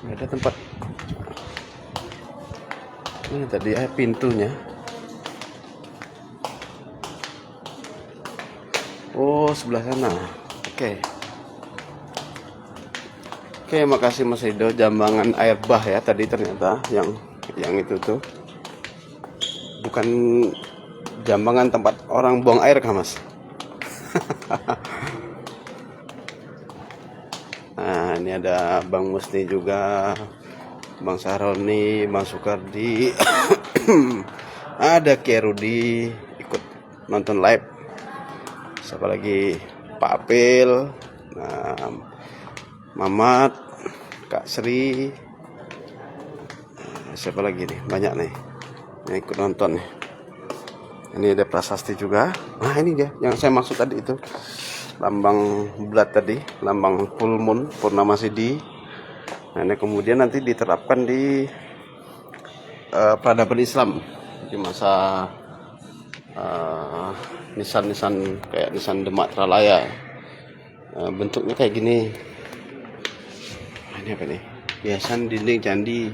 Nggak ada tempat. Ini tadi pintunya. Oh, sebelah sana. Oke. Oke, makasih Mas Rido. Jambangan air bah ya tadi ternyata yang itu tuh. Bukan Jambangan tempat orang buang air kah, Mas? Nah, ini ada Bang Musni juga, Bang Sahroni, Bang Sukardi. Ada Kerudi ikut nonton live. Siapa lagi? Pak Apil. Nah, Mamat, Kak Sri, siapa lagi nih? Banyak nih yang ikut nonton nih. Ini ada Prasasti juga. Nah, ini dia yang saya maksud tadi itu, lambang bulat tadi, lambang full moon, purnama Sidi. Nah, ini kemudian nanti diterapkan di peradaban Islam di masa nisan-nisan kayak nisan Demak Tralaya. Bentuknya kayak gini. Ini apa nih? Hiasan dinding candi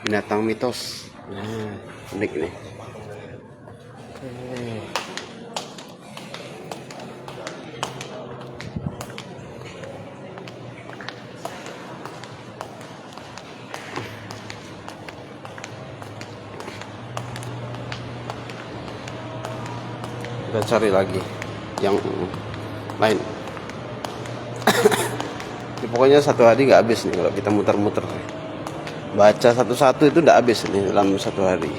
binatang mitos. Nah, unik nih. Oke. Kita cari lagi yang lain. Pokoknya satu hari nggak habis nih kalau kita muter-muter. Baca satu-satu itu nggak habis nih dalam satu hari.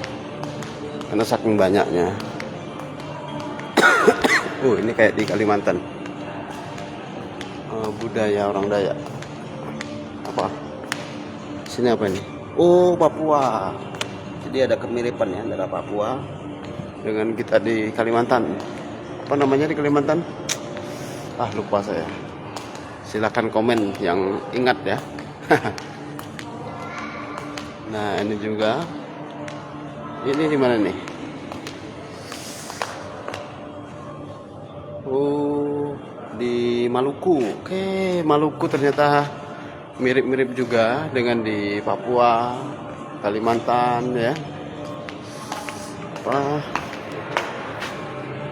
Karena saking banyaknya. Ini kayak di Kalimantan. Budaya orang Dayak. Apa? Sini apa ini? Oh, Papua. Jadi ada kemiripan ya antara Papua dengan kita di Kalimantan. Apa namanya di Kalimantan? Lupa saya. Silakan komen yang ingat ya. Nah, ini juga. Ini di mana nih? Oh, di Maluku. Oke, Maluku ternyata mirip-mirip juga dengan di Papua, Kalimantan ya. Apa?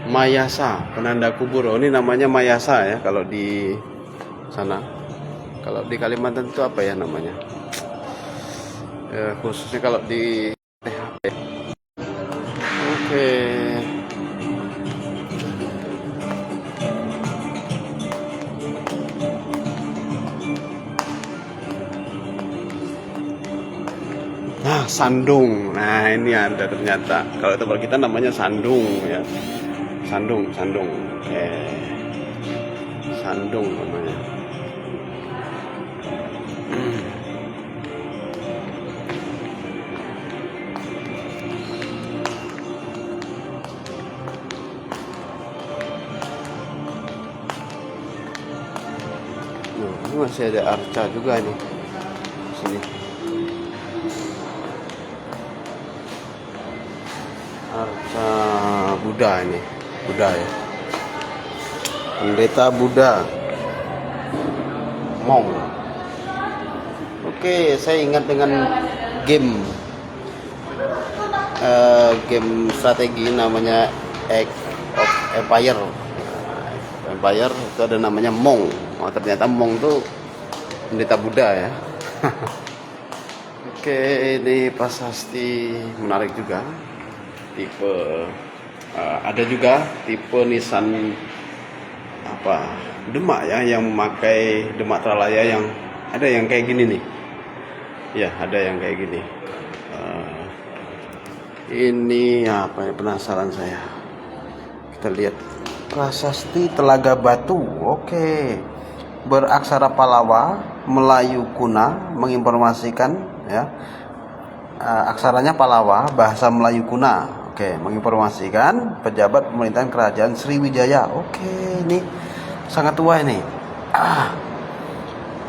Mayasa, penanda kubur. Oh, ini namanya Mayasa ya kalau di sana. Kalau di Kalimantan itu apa ya namanya? Khususnya kalau di Oke. Sandung. Nah, ini ada ternyata. Kalau tempat kita namanya Sandung ya. Sandung. Sandung namanya. Nah, ini masih ada arca juga nih. Sini. Arca Buddha ini. Buddha ya. Pendeta Buddha. Mong. Oke, saya ingat dengan game strategi namanya Age of Empire. Empire itu ada namanya Mong. Oh, ternyata Mong tuh pendeta Buddha ya. Oke, ini prasasti menarik juga. Tipe ada juga tipe nisan Demak ya, yang memakai Demak Tralaya, yang ada yang kayak gini nih. Ya, ada yang kayak gini. Ini apa ya, penasaran saya. Kita lihat prasasti Telaga Batu. Oke. Beraksara Palawa, Melayu kuna, menginformasikan ya. Aksaranya Palawa, bahasa Melayu kuna. Oke, menginformasikan pejabat pemerintahan kerajaan Sriwijaya. Oke, ini sangat tua ini.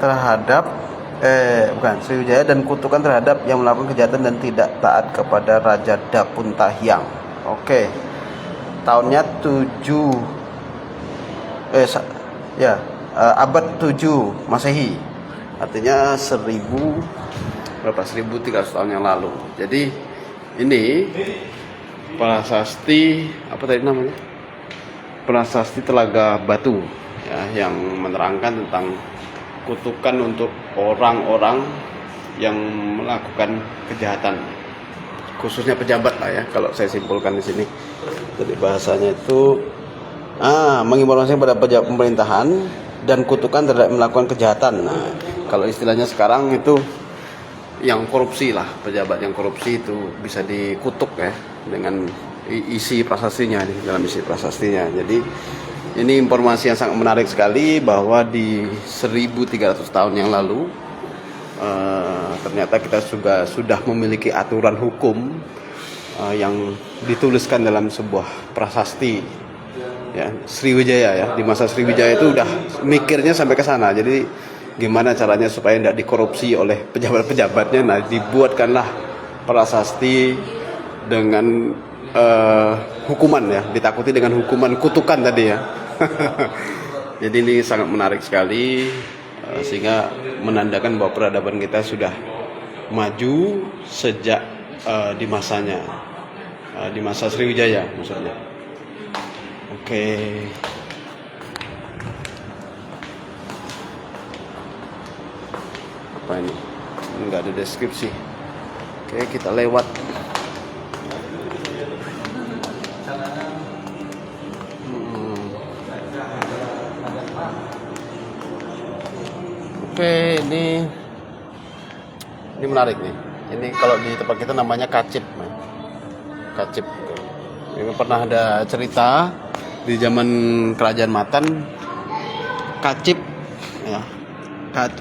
Terhadap Sriwijaya dan kutukan terhadap yang melakukan kejahatan dan tidak taat kepada Raja Dapuntahiang. Oke. Tahunnya abad 7 Masehi. Artinya 1300 tahun yang lalu. Jadi ini prasasti apa tadi namanya? Prasasti Telaga Batu ya, yang menerangkan tentang kutukan untuk orang-orang yang melakukan kejahatan, khususnya pejabat lah ya, kalau saya simpulkan di sini. Jadi bahasanya itu menginformasikan pada pejabat pemerintahan dan kutukan terhadap melakukan kejahatan. Nah, kalau istilahnya sekarang itu yang korupsi lah, pejabat yang korupsi itu bisa dikutuk ya dengan isi prasastinya nih, dalam isi prasastinya. Jadi ini informasi yang sangat menarik sekali bahwa di 1300 tahun yang lalu ternyata kita juga sudah memiliki aturan hukum yang dituliskan dalam sebuah prasasti ya, Sriwijaya ya. Di masa Sriwijaya itu udah mikirnya sampai ke sana. Jadi gimana caranya supaya tidak dikorupsi oleh pejabat-pejabatnya. Nah, dibuatkanlah prasasti dengan hukuman ya, ditakuti dengan hukuman kutukan tadi ya. Jadi ini sangat menarik sekali, sehingga menandakan bahwa peradaban kita sudah maju sejak di masanya, di masa Sriwijaya maksudnya. Oke. Apa ini? Enggak ada deskripsi. Oke, kita lewat. Oke, ini menarik nih. Ini kalau di tempat kita namanya kacip. Kacip. Ini pernah ada cerita di zaman Kerajaan Matan, kacip ya.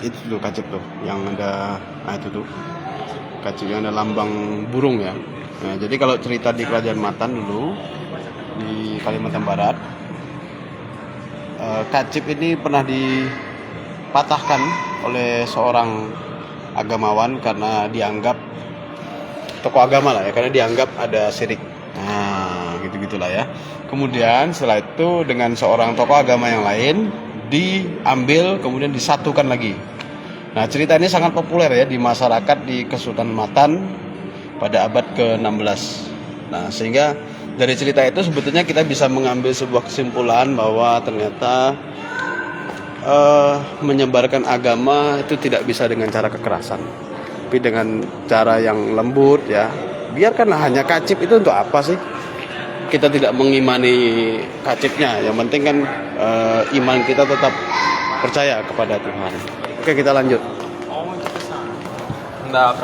Itu tuh kacip tuh yang ada, itu tuh kacip yang ada lambang burung ya. Nah, jadi kalau cerita di Kerajaan Matan dulu di Kalimantan Barat, kacip ini pernah dipatahkan oleh seorang agamawan karena dianggap tokoh agama lah ya, karena dianggap ada syirik. Nah, gitu-gitulah ya. Kemudian setelah itu dengan seorang tokoh agama yang lain diambil, kemudian disatukan lagi. Nah, cerita ini sangat populer ya di masyarakat di Kesultanan Matan pada abad ke-16. Nah, sehingga dari cerita itu sebetulnya kita bisa mengambil sebuah kesimpulan bahwa ternyata menyebarkan agama itu tidak bisa dengan cara kekerasan, tapi dengan cara yang lembut ya. Biarkanlah, hanya kacip itu untuk apa sih? Kita tidak mengimani kacipnya. Yang penting kan iman kita tetap percaya kepada Tuhan. Oke, kita lanjut. Enggak,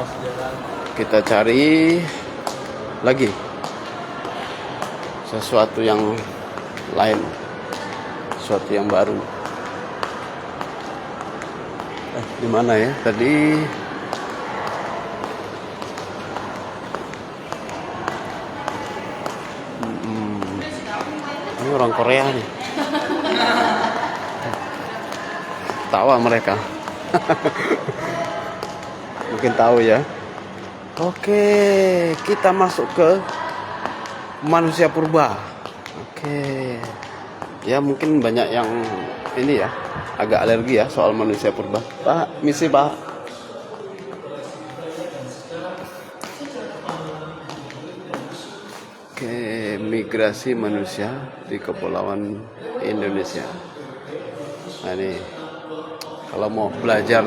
kita cari lagi sesuatu yang lain, sesuatu yang baru. Di mana ya tadi? Ini orang Korea nih. Tawa mereka. Mungkin tahu ya. Oke, kita masuk ke manusia purba. Oke. Ya mungkin banyak yang ini ya, agak alergi ya soal manusia purba. Pak, misi Pak. Oke, migrasi manusia di Kepulauan Indonesia. Nah ini, kalau mau belajar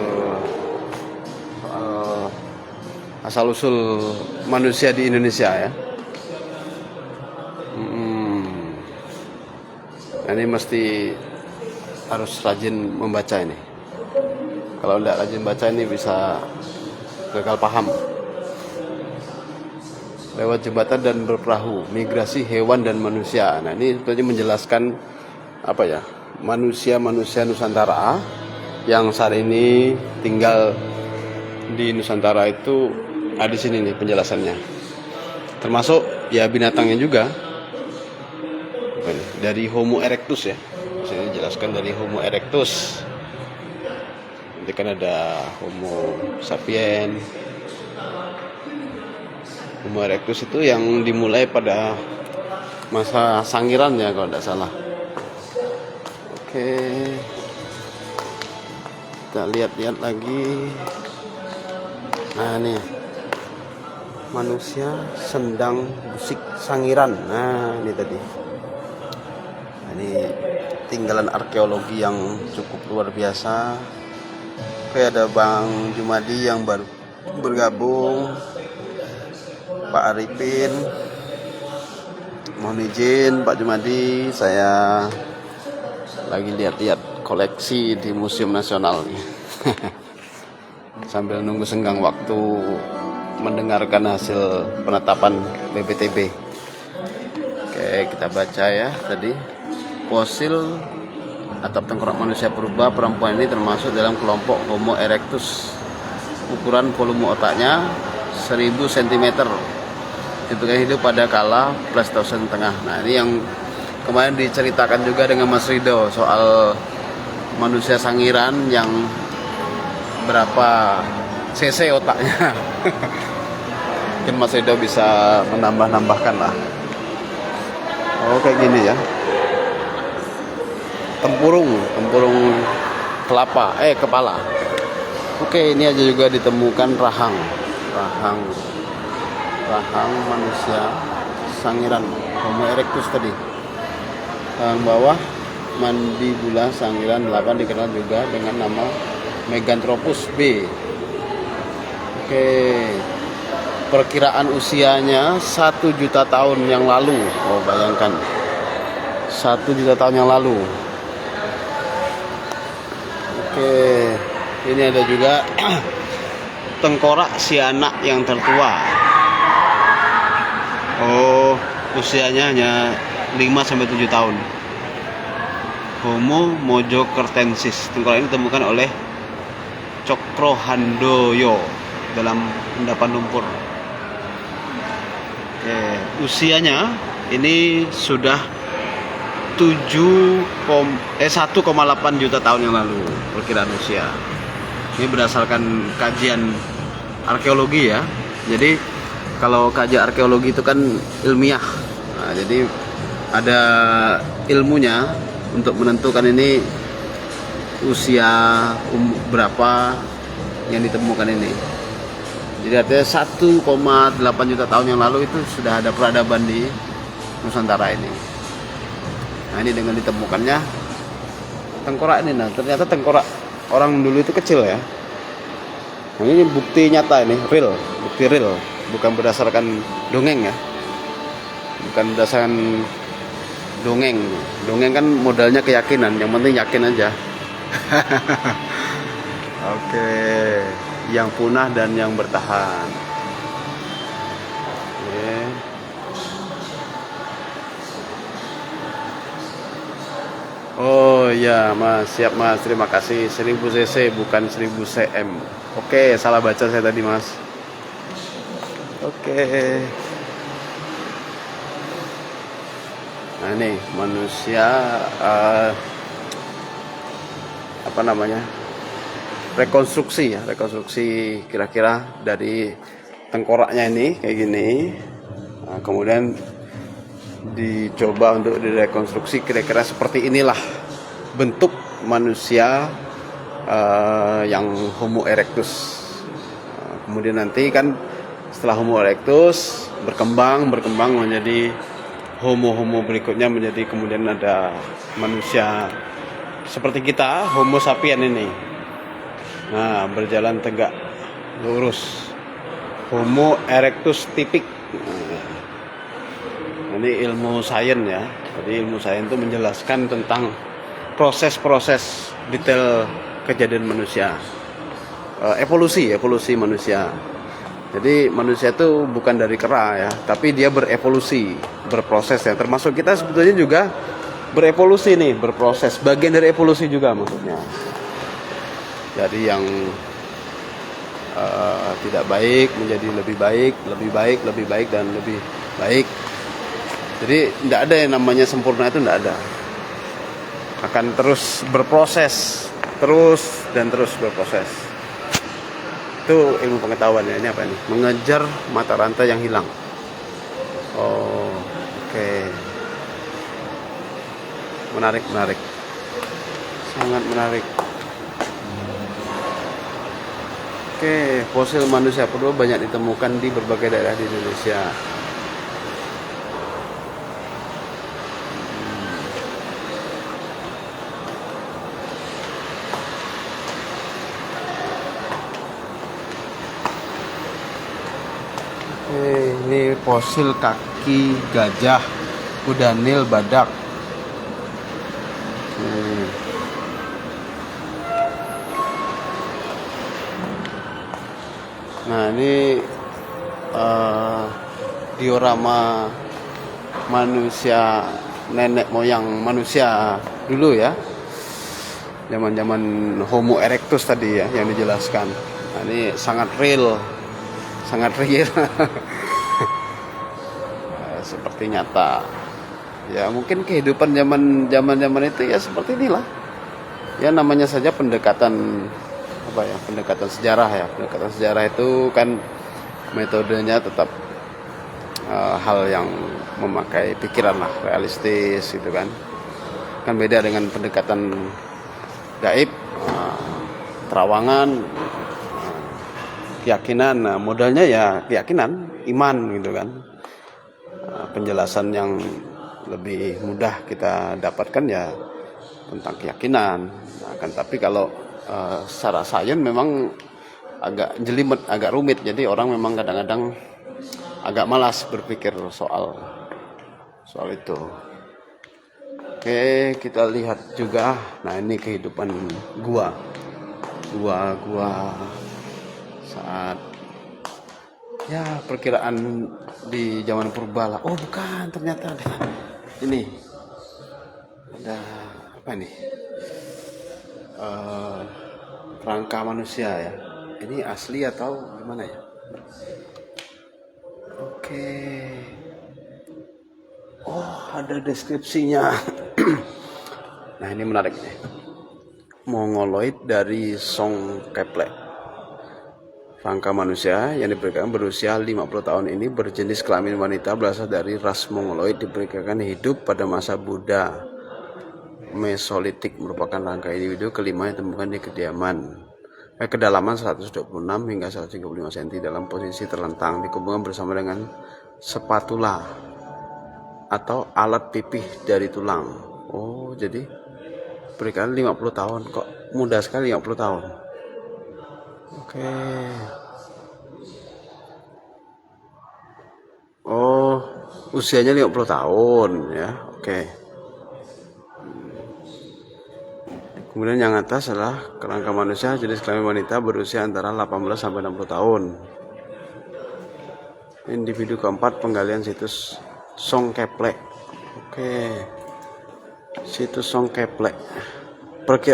asal-usul manusia di Indonesia ya. Nah, ini mesti harus rajin membaca ini. Kalau tidak rajin baca ini bisa gagal paham. Lewat jembatan dan berperahu, migrasi hewan dan manusia. Nah ini sebetulnya menjelaskan apa ya, manusia Nusantara yang saat ini tinggal di Nusantara itu ada di sini nih penjelasannya. Termasuk ya binatangnya juga. Dari Homo erectus ya. Saya jelaskan dari Homo erectus. Nanti kan ada Homo sapien. Homo erectus itu yang dimulai pada masa Sangiran ya kalau tidak salah. Oke. Kita lihat-lihat lagi. Nah nih, manusia sendang busik Sangiran. Nah ini tadi. Nah, ini tinggalan arkeologi yang cukup luar biasa. Oke, ada Bang Jumadi yang baru bergabung, Pak Arifin. Mohon izin Pak Jumadi, saya lagi lihat-lihat koleksi di Museum Nasional nih. Sambil nunggu senggang waktu mendengarkan hasil penetapan BPTB. Oke, kita baca ya tadi. Fosil atap tengkorak manusia purba perempuan ini termasuk dalam kelompok Homo erectus. Ukuran volume otaknya 1000 cm. Ditemukan hidup pada kala Pleistosen tengah. Nah, ini yang kemarin diceritakan juga dengan Mas Rido soal manusia Sangiran yang berapa cc otaknya. Mungkin Mas Rido bisa menambahkan lah. Oh, kayak gini ya. Tempurung kepala. Oke, ini aja juga ditemukan rahang manusia Sangiran Homo erectus tadi. Rahang bawah mandibula Sangiran 8 dikenal juga dengan nama Meganthropus B. Oke. Perkiraan usianya 1 juta tahun yang lalu. Oh, bayangkan. 1 juta tahun yang lalu. Oke, ini ada juga tengkorak si anak yang tertua. Oh, usianya hanya 5-7 tahun. Homo mojokertensis. Tengkorak ini ditemukan oleh Cokrohandoyo dalam endapan lumpur. Oke, usianya ini sudah 1,8 juta tahun yang lalu perkiraan usia. Ini berdasarkan kajian arkeologi ya. Jadi kalau kajian arkeologi itu kan ilmiah. Nah, jadi ada ilmunya untuk menentukan ini usia berapa yang ditemukan ini. Jadi artinya 1,8 juta tahun yang lalu itu sudah ada peradaban di Nusantara ini. Nah, ini dengan ditemukannya tengkorak ini. Nah, ternyata tengkorak orang dulu itu kecil ya. Nah, ini bukti nyata ini, bukti real, bukan berdasarkan dongeng ya. Bukan berdasarkan dongeng. Dongeng kan modalnya keyakinan, yang penting yakin aja. Oke, yang punah dan yang bertahan. Oh ya mas, siap mas, terima kasih. 1000 cc bukan 1000 cm. Oke, salah baca saya tadi mas. Oke. Nah ini manusia apa namanya, rekonstruksi ya, rekonstruksi kira-kira dari tengkoraknya ini kayak gini. Nah, kemudian dicoba untuk direkonstruksi kira-kira seperti inilah bentuk manusia yang Homo erectus. Kemudian nanti kan setelah Homo erectus berkembang menjadi Homo berikutnya, menjadi kemudian ada manusia seperti kita, Homo sapien ini. Nah, berjalan tegak lurus, Homo erectus tipik. Ini ilmu sains ya. Jadi ilmu sains itu menjelaskan tentang proses-proses detail kejadian manusia, evolusi manusia. Jadi manusia itu bukan dari kera ya, tapi dia berevolusi, berproses ya. Termasuk kita sebetulnya juga berevolusi nih, berproses, bagian dari evolusi juga maksudnya. Jadi yang tidak baik menjadi lebih baik, lebih baik, lebih baik dan lebih baik. Jadi tidak ada yang namanya sempurna, itu tidak ada. Akan terus berproses, terus dan terus berproses. Itu ilmu pengetahuan ya. Ini apa ini? Mengejar mata rantai yang hilang. Oh, oke. Menarik. Sangat menarik. Oke, fosil manusia purba banyak ditemukan di berbagai daerah di Indonesia. Ini fosil kaki gajah, kuda nil, badak. Nah ini diorama manusia, nenek moyang manusia dulu ya, zaman Homo erectus tadi ya yang dijelaskan. Nah, ini sangat real seperti nyata ya. Mungkin kehidupan zaman itu ya seperti inilah ya, namanya saja pendekatan pendekatan sejarah ya. Pendekatan sejarah itu kan metodenya tetap hal yang memakai pikiran lah, realistis gitu kan beda dengan pendekatan gaib, terawangan, keyakinan. Nah, modalnya ya keyakinan, iman gitu kan. Penjelasan yang lebih mudah kita dapatkan ya tentang keyakinan. Nah, kan tapi kalau secara sains memang agak jelimet, agak rumit. Jadi orang memang kadang-kadang agak malas berpikir soal itu. Oke, kita lihat juga. Nah, ini kehidupan gua saat ya perkiraan di zaman purba lah. Oh bukan, ternyata ada ini, ada apa nih, kerangka manusia ya. Ini asli atau gimana ya? Oke. Oh ada deskripsinya. Nah ini menarik nih. Mongoloid dari Song Keplek. Rangka manusia yang diperkirakan berusia 50 tahun ini berjenis kelamin wanita, berasal dari ras Mongoloid, diperkirakan hidup pada masa Buddha Mesolitik, merupakan rangka individu kelima yang ditemukan di kedalaman 126 hingga 135 cm dalam posisi terlentang, dikumpulkan bersama dengan spatula atau alat pipih dari tulang. Oh jadi perkiraan 50 tahun, kok mudah sekali 50 tahun. Oke. Oh, usianya 50 tahun ya. Oke. Kemudian yang atas adalah kerangka manusia jenis kelamin wanita berusia antara 18 sampai 60 tahun. Individu keempat, penggalian situs Song Keplek. Oke. Situs Songkeplek.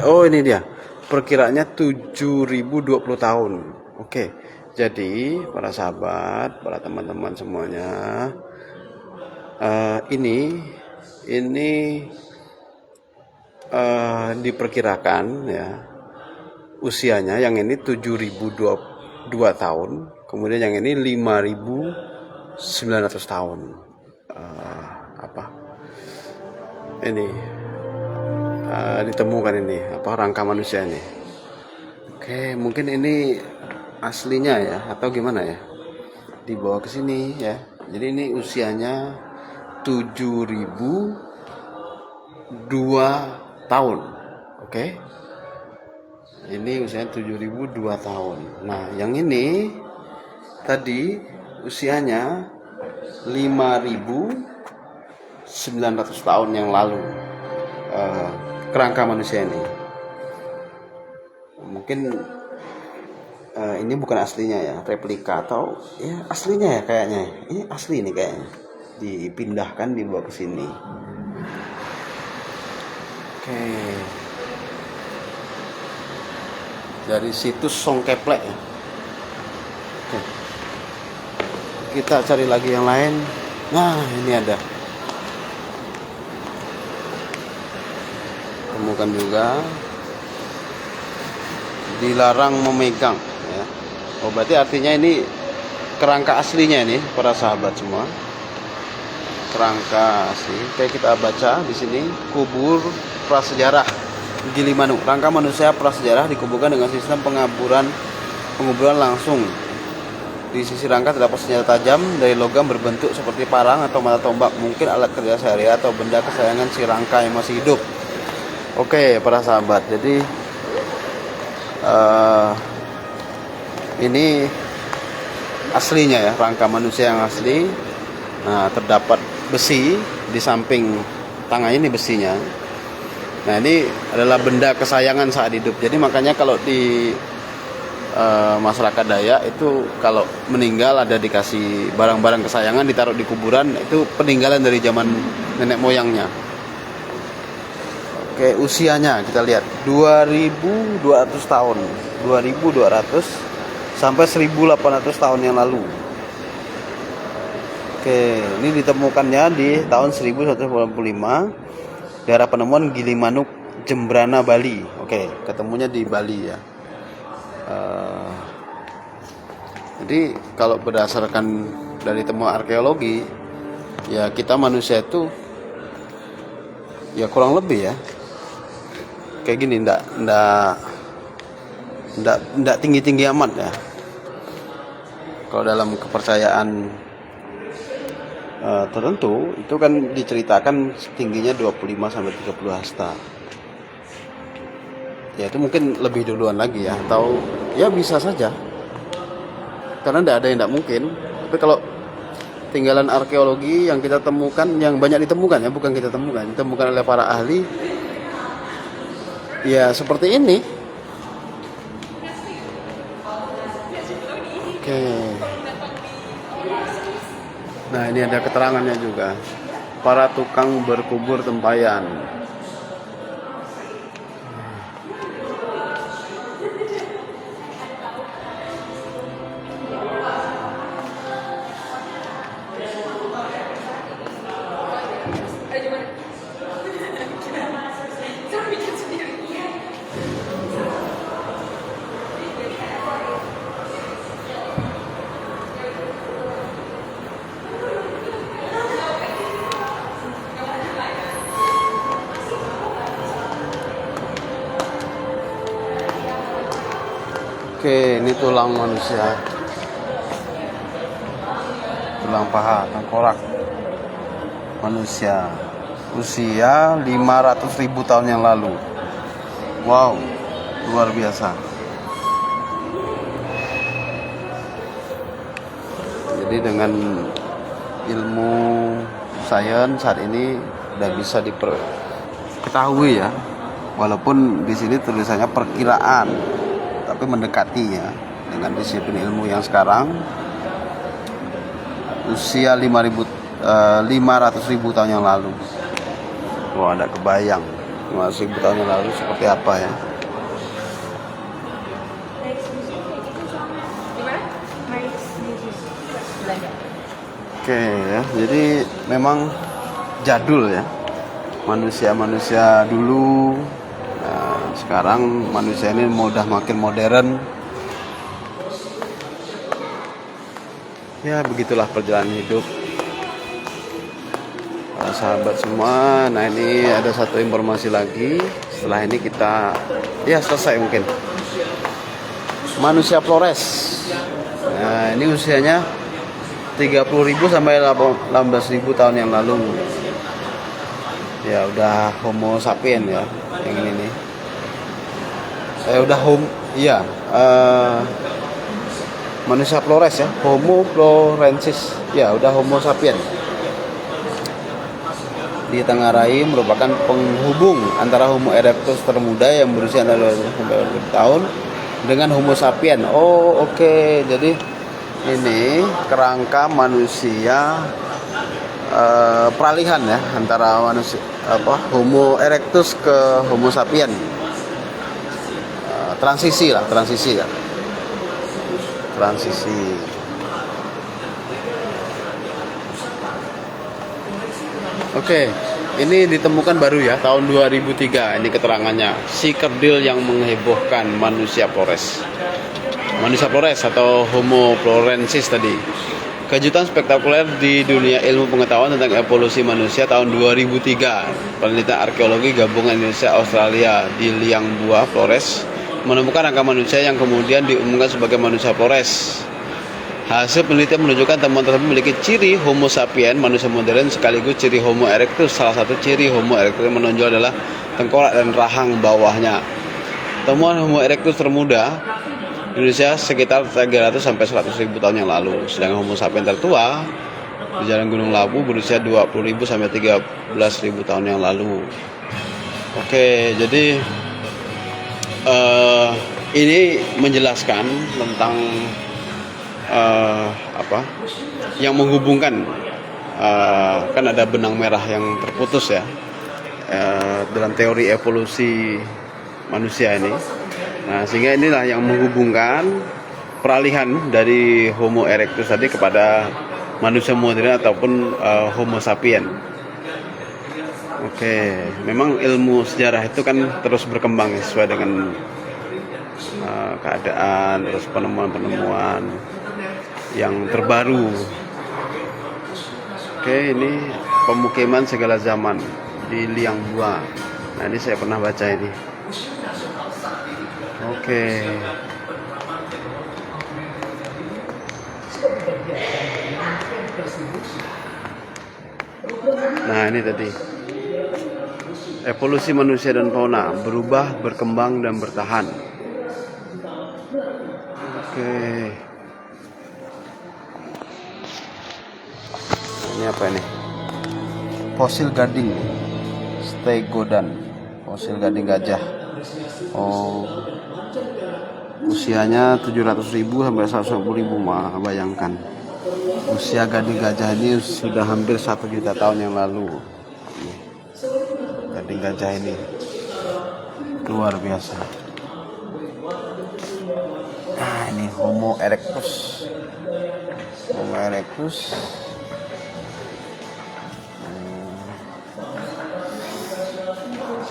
Oh ini dia. Perkiraannya 7020 tahun. Oke. Jadi para sahabat, para teman-teman semuanya, ini diperkirakan ya usianya, yang ini 7002 tahun, kemudian yang ini 5900 tahun. Ini ditemukan ini rangka manusia ini. Oke, mungkin ini aslinya ya atau gimana ya, dibawa ke sini ya. Jadi ini usianya 7002 tahun. Oke, ini usianya 7002 tahun. Nah yang ini tadi usianya 5900 tahun yang lalu, kerangka manusia ini. Mungkin ini bukan aslinya ya, replika atau ya aslinya ya kayaknya. Ini asli nih kayaknya. Dipindahkan, dibawa ke sini. Oke. Dari situs Songkeplek ya. Oke. Kita cari lagi yang lain. Nah, ini ada. Temukan juga. Dilarang memegang ya. Oh, berarti artinya ini kerangka aslinya ini para sahabat semua. Kerangka asli. Oke, kita baca di sini, kubur prasejarah Gilimanuk. Rangka manusia prasejarah dikuburkan dengan sistem penguburan langsung. Di sisi rangka terdapat senjata tajam dari logam berbentuk seperti parang atau mata tombak, mungkin alat kerja sehari-hari atau benda kesayangan si rangka yang masih hidup. Oke, para sahabat. Jadi ini aslinya ya, rangka manusia yang asli. Nah, terdapat besi di samping tangan ini, besinya. Nah, ini adalah benda kesayangan saat hidup. Jadi makanya kalau di masyarakat Dayak itu kalau meninggal ada dikasih barang-barang kesayangan ditaruh di kuburan, itu peninggalan dari zaman nenek moyangnya. Oke, usianya kita lihat 2200 tahun. 2200 sampai 1800 tahun yang lalu. Oke, ini ditemukannya di tahun 1195, daerah penemuan Gilimanuk, Jembrana, Bali. Oke, ketemunya di Bali ya. Jadi kalau berdasarkan dari temuan arkeologi, ya kita manusia itu ya kurang lebih ya kayak gini, ndak tinggi-tinggi amat ya. Kalau dalam kepercayaan tertentu itu kan diceritakan tingginya 25 sampai 30 hasta. Ya itu mungkin lebih duluan lagi ya, atau ya bisa saja. Karena tidak ada yang tidak mungkin. Tapi kalau tinggalan arkeologi yang kita temukan, yang banyak ditemukan ya, bukan kita temukan, ditemukan oleh para ahli, ya seperti ini. Oke. Nah, ini ada keterangannya juga. Para tukang berkubur tempayan. Oke, ini tulang manusia. Tulang paha, tengkorak manusia. Usia 500.000 tahun yang lalu. Wow, luar biasa. Jadi dengan ilmu sains saat ini sudah bisa diketahui ya. Walaupun di sini tulisannya perkiraan, tapi mendekati ya dengan disiplin ilmu yang sekarang. Usia 500.000 tahun yang lalu. Wah, ada kebayang masih tahun yang lalu seperti apa ya. Oke ya, jadi memang jadul ya manusia-manusia dulu. Nah, sekarang manusia ini udah makin modern. Ya begitulah perjalanan hidup para sahabat semua. Nah, ini ada satu informasi lagi. Setelah ini kita ya selesai mungkin. Manusia Flores. Nah, ini usianya 30.000 sampai 18.000 tahun yang lalu. Ya udah Homo sapien ya yang ini nih. Iya, manusia Flores ya, Homo florensis. Ya udah Homo sapien. Ditengarai merupakan penghubung antara Homo erectus termuda yang berusia 20 tahun dengan Homo sapien. Oh, oke. Jadi ini kerangka manusia peralihan ya antara manusia Homo erectus ke Homo sapien. Transisi ya. Transisi. Oke, ini ditemukan baru ya tahun 2003. Ini keterangannya, si kerdil yang menghebohkan manusia Flores. Manusia Flores atau Homo florensis tadi. Kejutan spektakuler di dunia ilmu pengetahuan tentang evolusi manusia tahun 2003. Penelitian arkeologi gabungan Indonesia Australia di Liang Bua Flores menemukan rangka manusia yang kemudian diumumkan sebagai manusia Flores. Hasil penelitian menunjukkan temuan tersebut memiliki ciri Homo sapien, manusia modern, sekaligus ciri Homo erectus. Salah satu ciri Homo erectus yang menonjol adalah tengkorak dan rahang bawahnya. Temuan Homo erectus termuda di Indonesia sekitar 300 sampai 100.000 tahun yang lalu. Sedangkan Homo sapien tertua di Jalan Gunung Lawu berusia 20.000 sampai 13.000 tahun yang lalu. Oke, jadi ini menjelaskan tentang yang menghubungkan, kan ada benang merah yang terputus ya dalam teori evolusi manusia ini. Nah, sehingga inilah yang menghubungkan peralihan dari Homo erectus tadi kepada manusia modern ataupun Homo sapien. Oke, memang ilmu sejarah itu kan terus berkembang sesuai dengan keadaan, terus penemuan-penemuan yang terbaru. Oke, ini pemukiman segala zaman di Liang Bua. Nah, ini saya pernah baca ini. Oke. Nah, ini tadi evolusi manusia dan fauna berubah, berkembang dan bertahan. Oke. Ini apa ini? Fosil gading Stegodon, fosil gading gajah. Oh, usianya 700.000 sampai 150.000. Bayangkan, usia gading gajah ini sudah hampir 1 juta tahun yang lalu. Gading gajah ini luar biasa. Nah, ini Homo erectus. Homo erectus.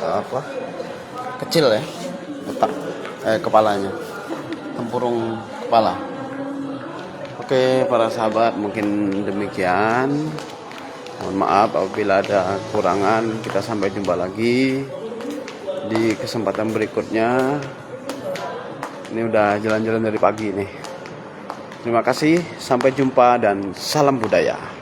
Apa? Kecil ya, otak, kepalanya, tempurung kepala. Oke, para sahabat, mungkin demikian. Mohon maaf apabila ada kekurangan. Kita sampai jumpa lagi di kesempatan berikutnya. Ini udah jalan-jalan dari pagi nih. Terima kasih, sampai jumpa dan salam budaya.